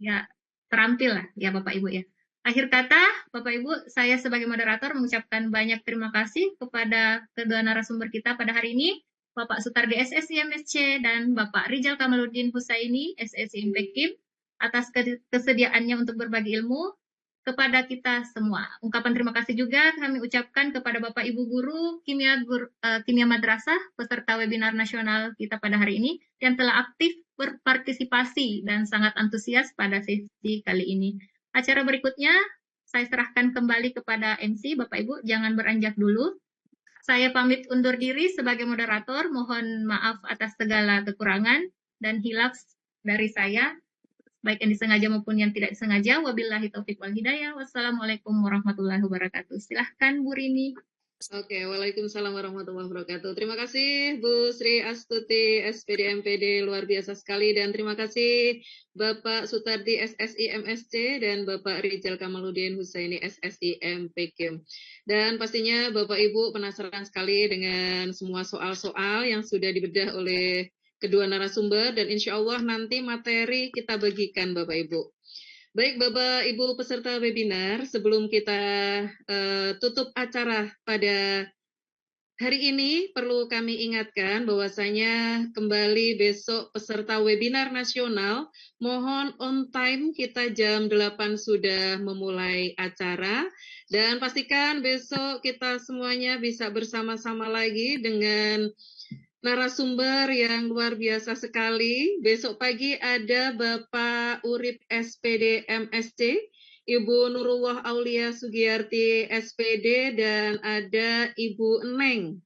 ya terampil lah ya Bapak Ibu ya. Akhir kata Bapak Ibu, saya sebagai moderator mengucapkan banyak terima kasih kepada kedua narasumber kita pada hari ini, Bapak Sutardi SSI MSC dan Bapak Rijal Kamaluddin Husaini SSI MPKIM atas kesediaannya untuk berbagi ilmu kepada kita semua. Ungkapan terima kasih juga kami ucapkan kepada Bapak Ibu guru kimia madrasah peserta webinar nasional kita pada hari ini yang telah aktif berpartisipasi dan sangat antusias pada sesi kali ini. Acara berikutnya saya serahkan kembali kepada MC. Bapak Ibu jangan beranjak dulu. Saya pamit undur diri sebagai moderator, mohon maaf atas segala kekurangan dan hilaf dari saya, baik yang disengaja maupun yang tidak disengaja. Wabillahi taufiq wal hidayah. Wassalamualaikum warahmatullahi wabarakatuh. Silahkan Bu Rini. Oke, waalaikumsalam warahmatullahi wabarakatuh. Terima kasih Bu Sri Astuti SPD MPD, luar biasa sekali, dan terima kasih Bapak Sutardi SSI MSC dan Bapak Rijal Kamaluddin Husaini SSI MPKIM. Dan pastinya Bapak Ibu penasaran sekali dengan semua soal-soal yang sudah dibedah oleh kedua narasumber, dan insya Allah nanti materi kita bagikan Bapak Ibu. Baik Bapak Ibu peserta webinar, sebelum kita tutup acara pada hari ini, perlu kami ingatkan bahwasanya kembali besok peserta webinar nasional, mohon on time, kita jam 8 sudah memulai acara, dan pastikan besok kita semuanya bisa bersama-sama lagi dengan narasumber yang luar biasa sekali. Besok pagi ada Bapak Urip SPD MSC, Ibu Nurullah Aulia Sugiyarti SPD, dan ada Ibu Eneng.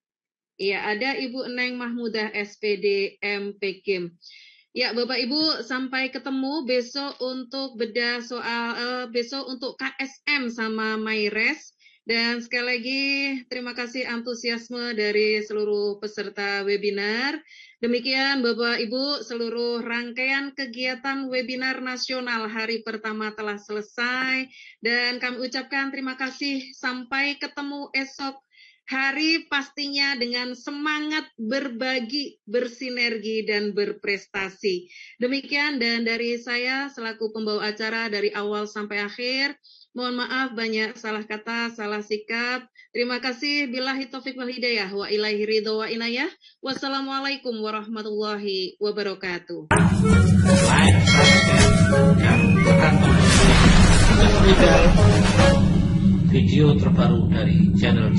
Ya, ada Ibu Eneng Mahmudah SPD MPKIM. Ya, Bapak Ibu, sampai ketemu besok untuk bedah soal, besok untuk KSM sama MyRes. Dan sekali lagi terima kasih antusiasme dari seluruh peserta webinar. Demikian Bapak Ibu, seluruh rangkaian kegiatan webinar nasional hari pertama telah selesai. Dan kami ucapkan terima kasih, sampai ketemu esok hari pastinya dengan semangat berbagi, bersinergi, dan berprestasi. Demikian, dan dari saya selaku pembawa acara dari awal sampai akhir, mohon maaf banyak salah kata, salah sikap. Terima kasih. Billahi taufiq wal hidayah wa ilaihi ridho wa inayah. Wassalamualaikum warahmatullahi wabarakatuh. Video terbaru dari channel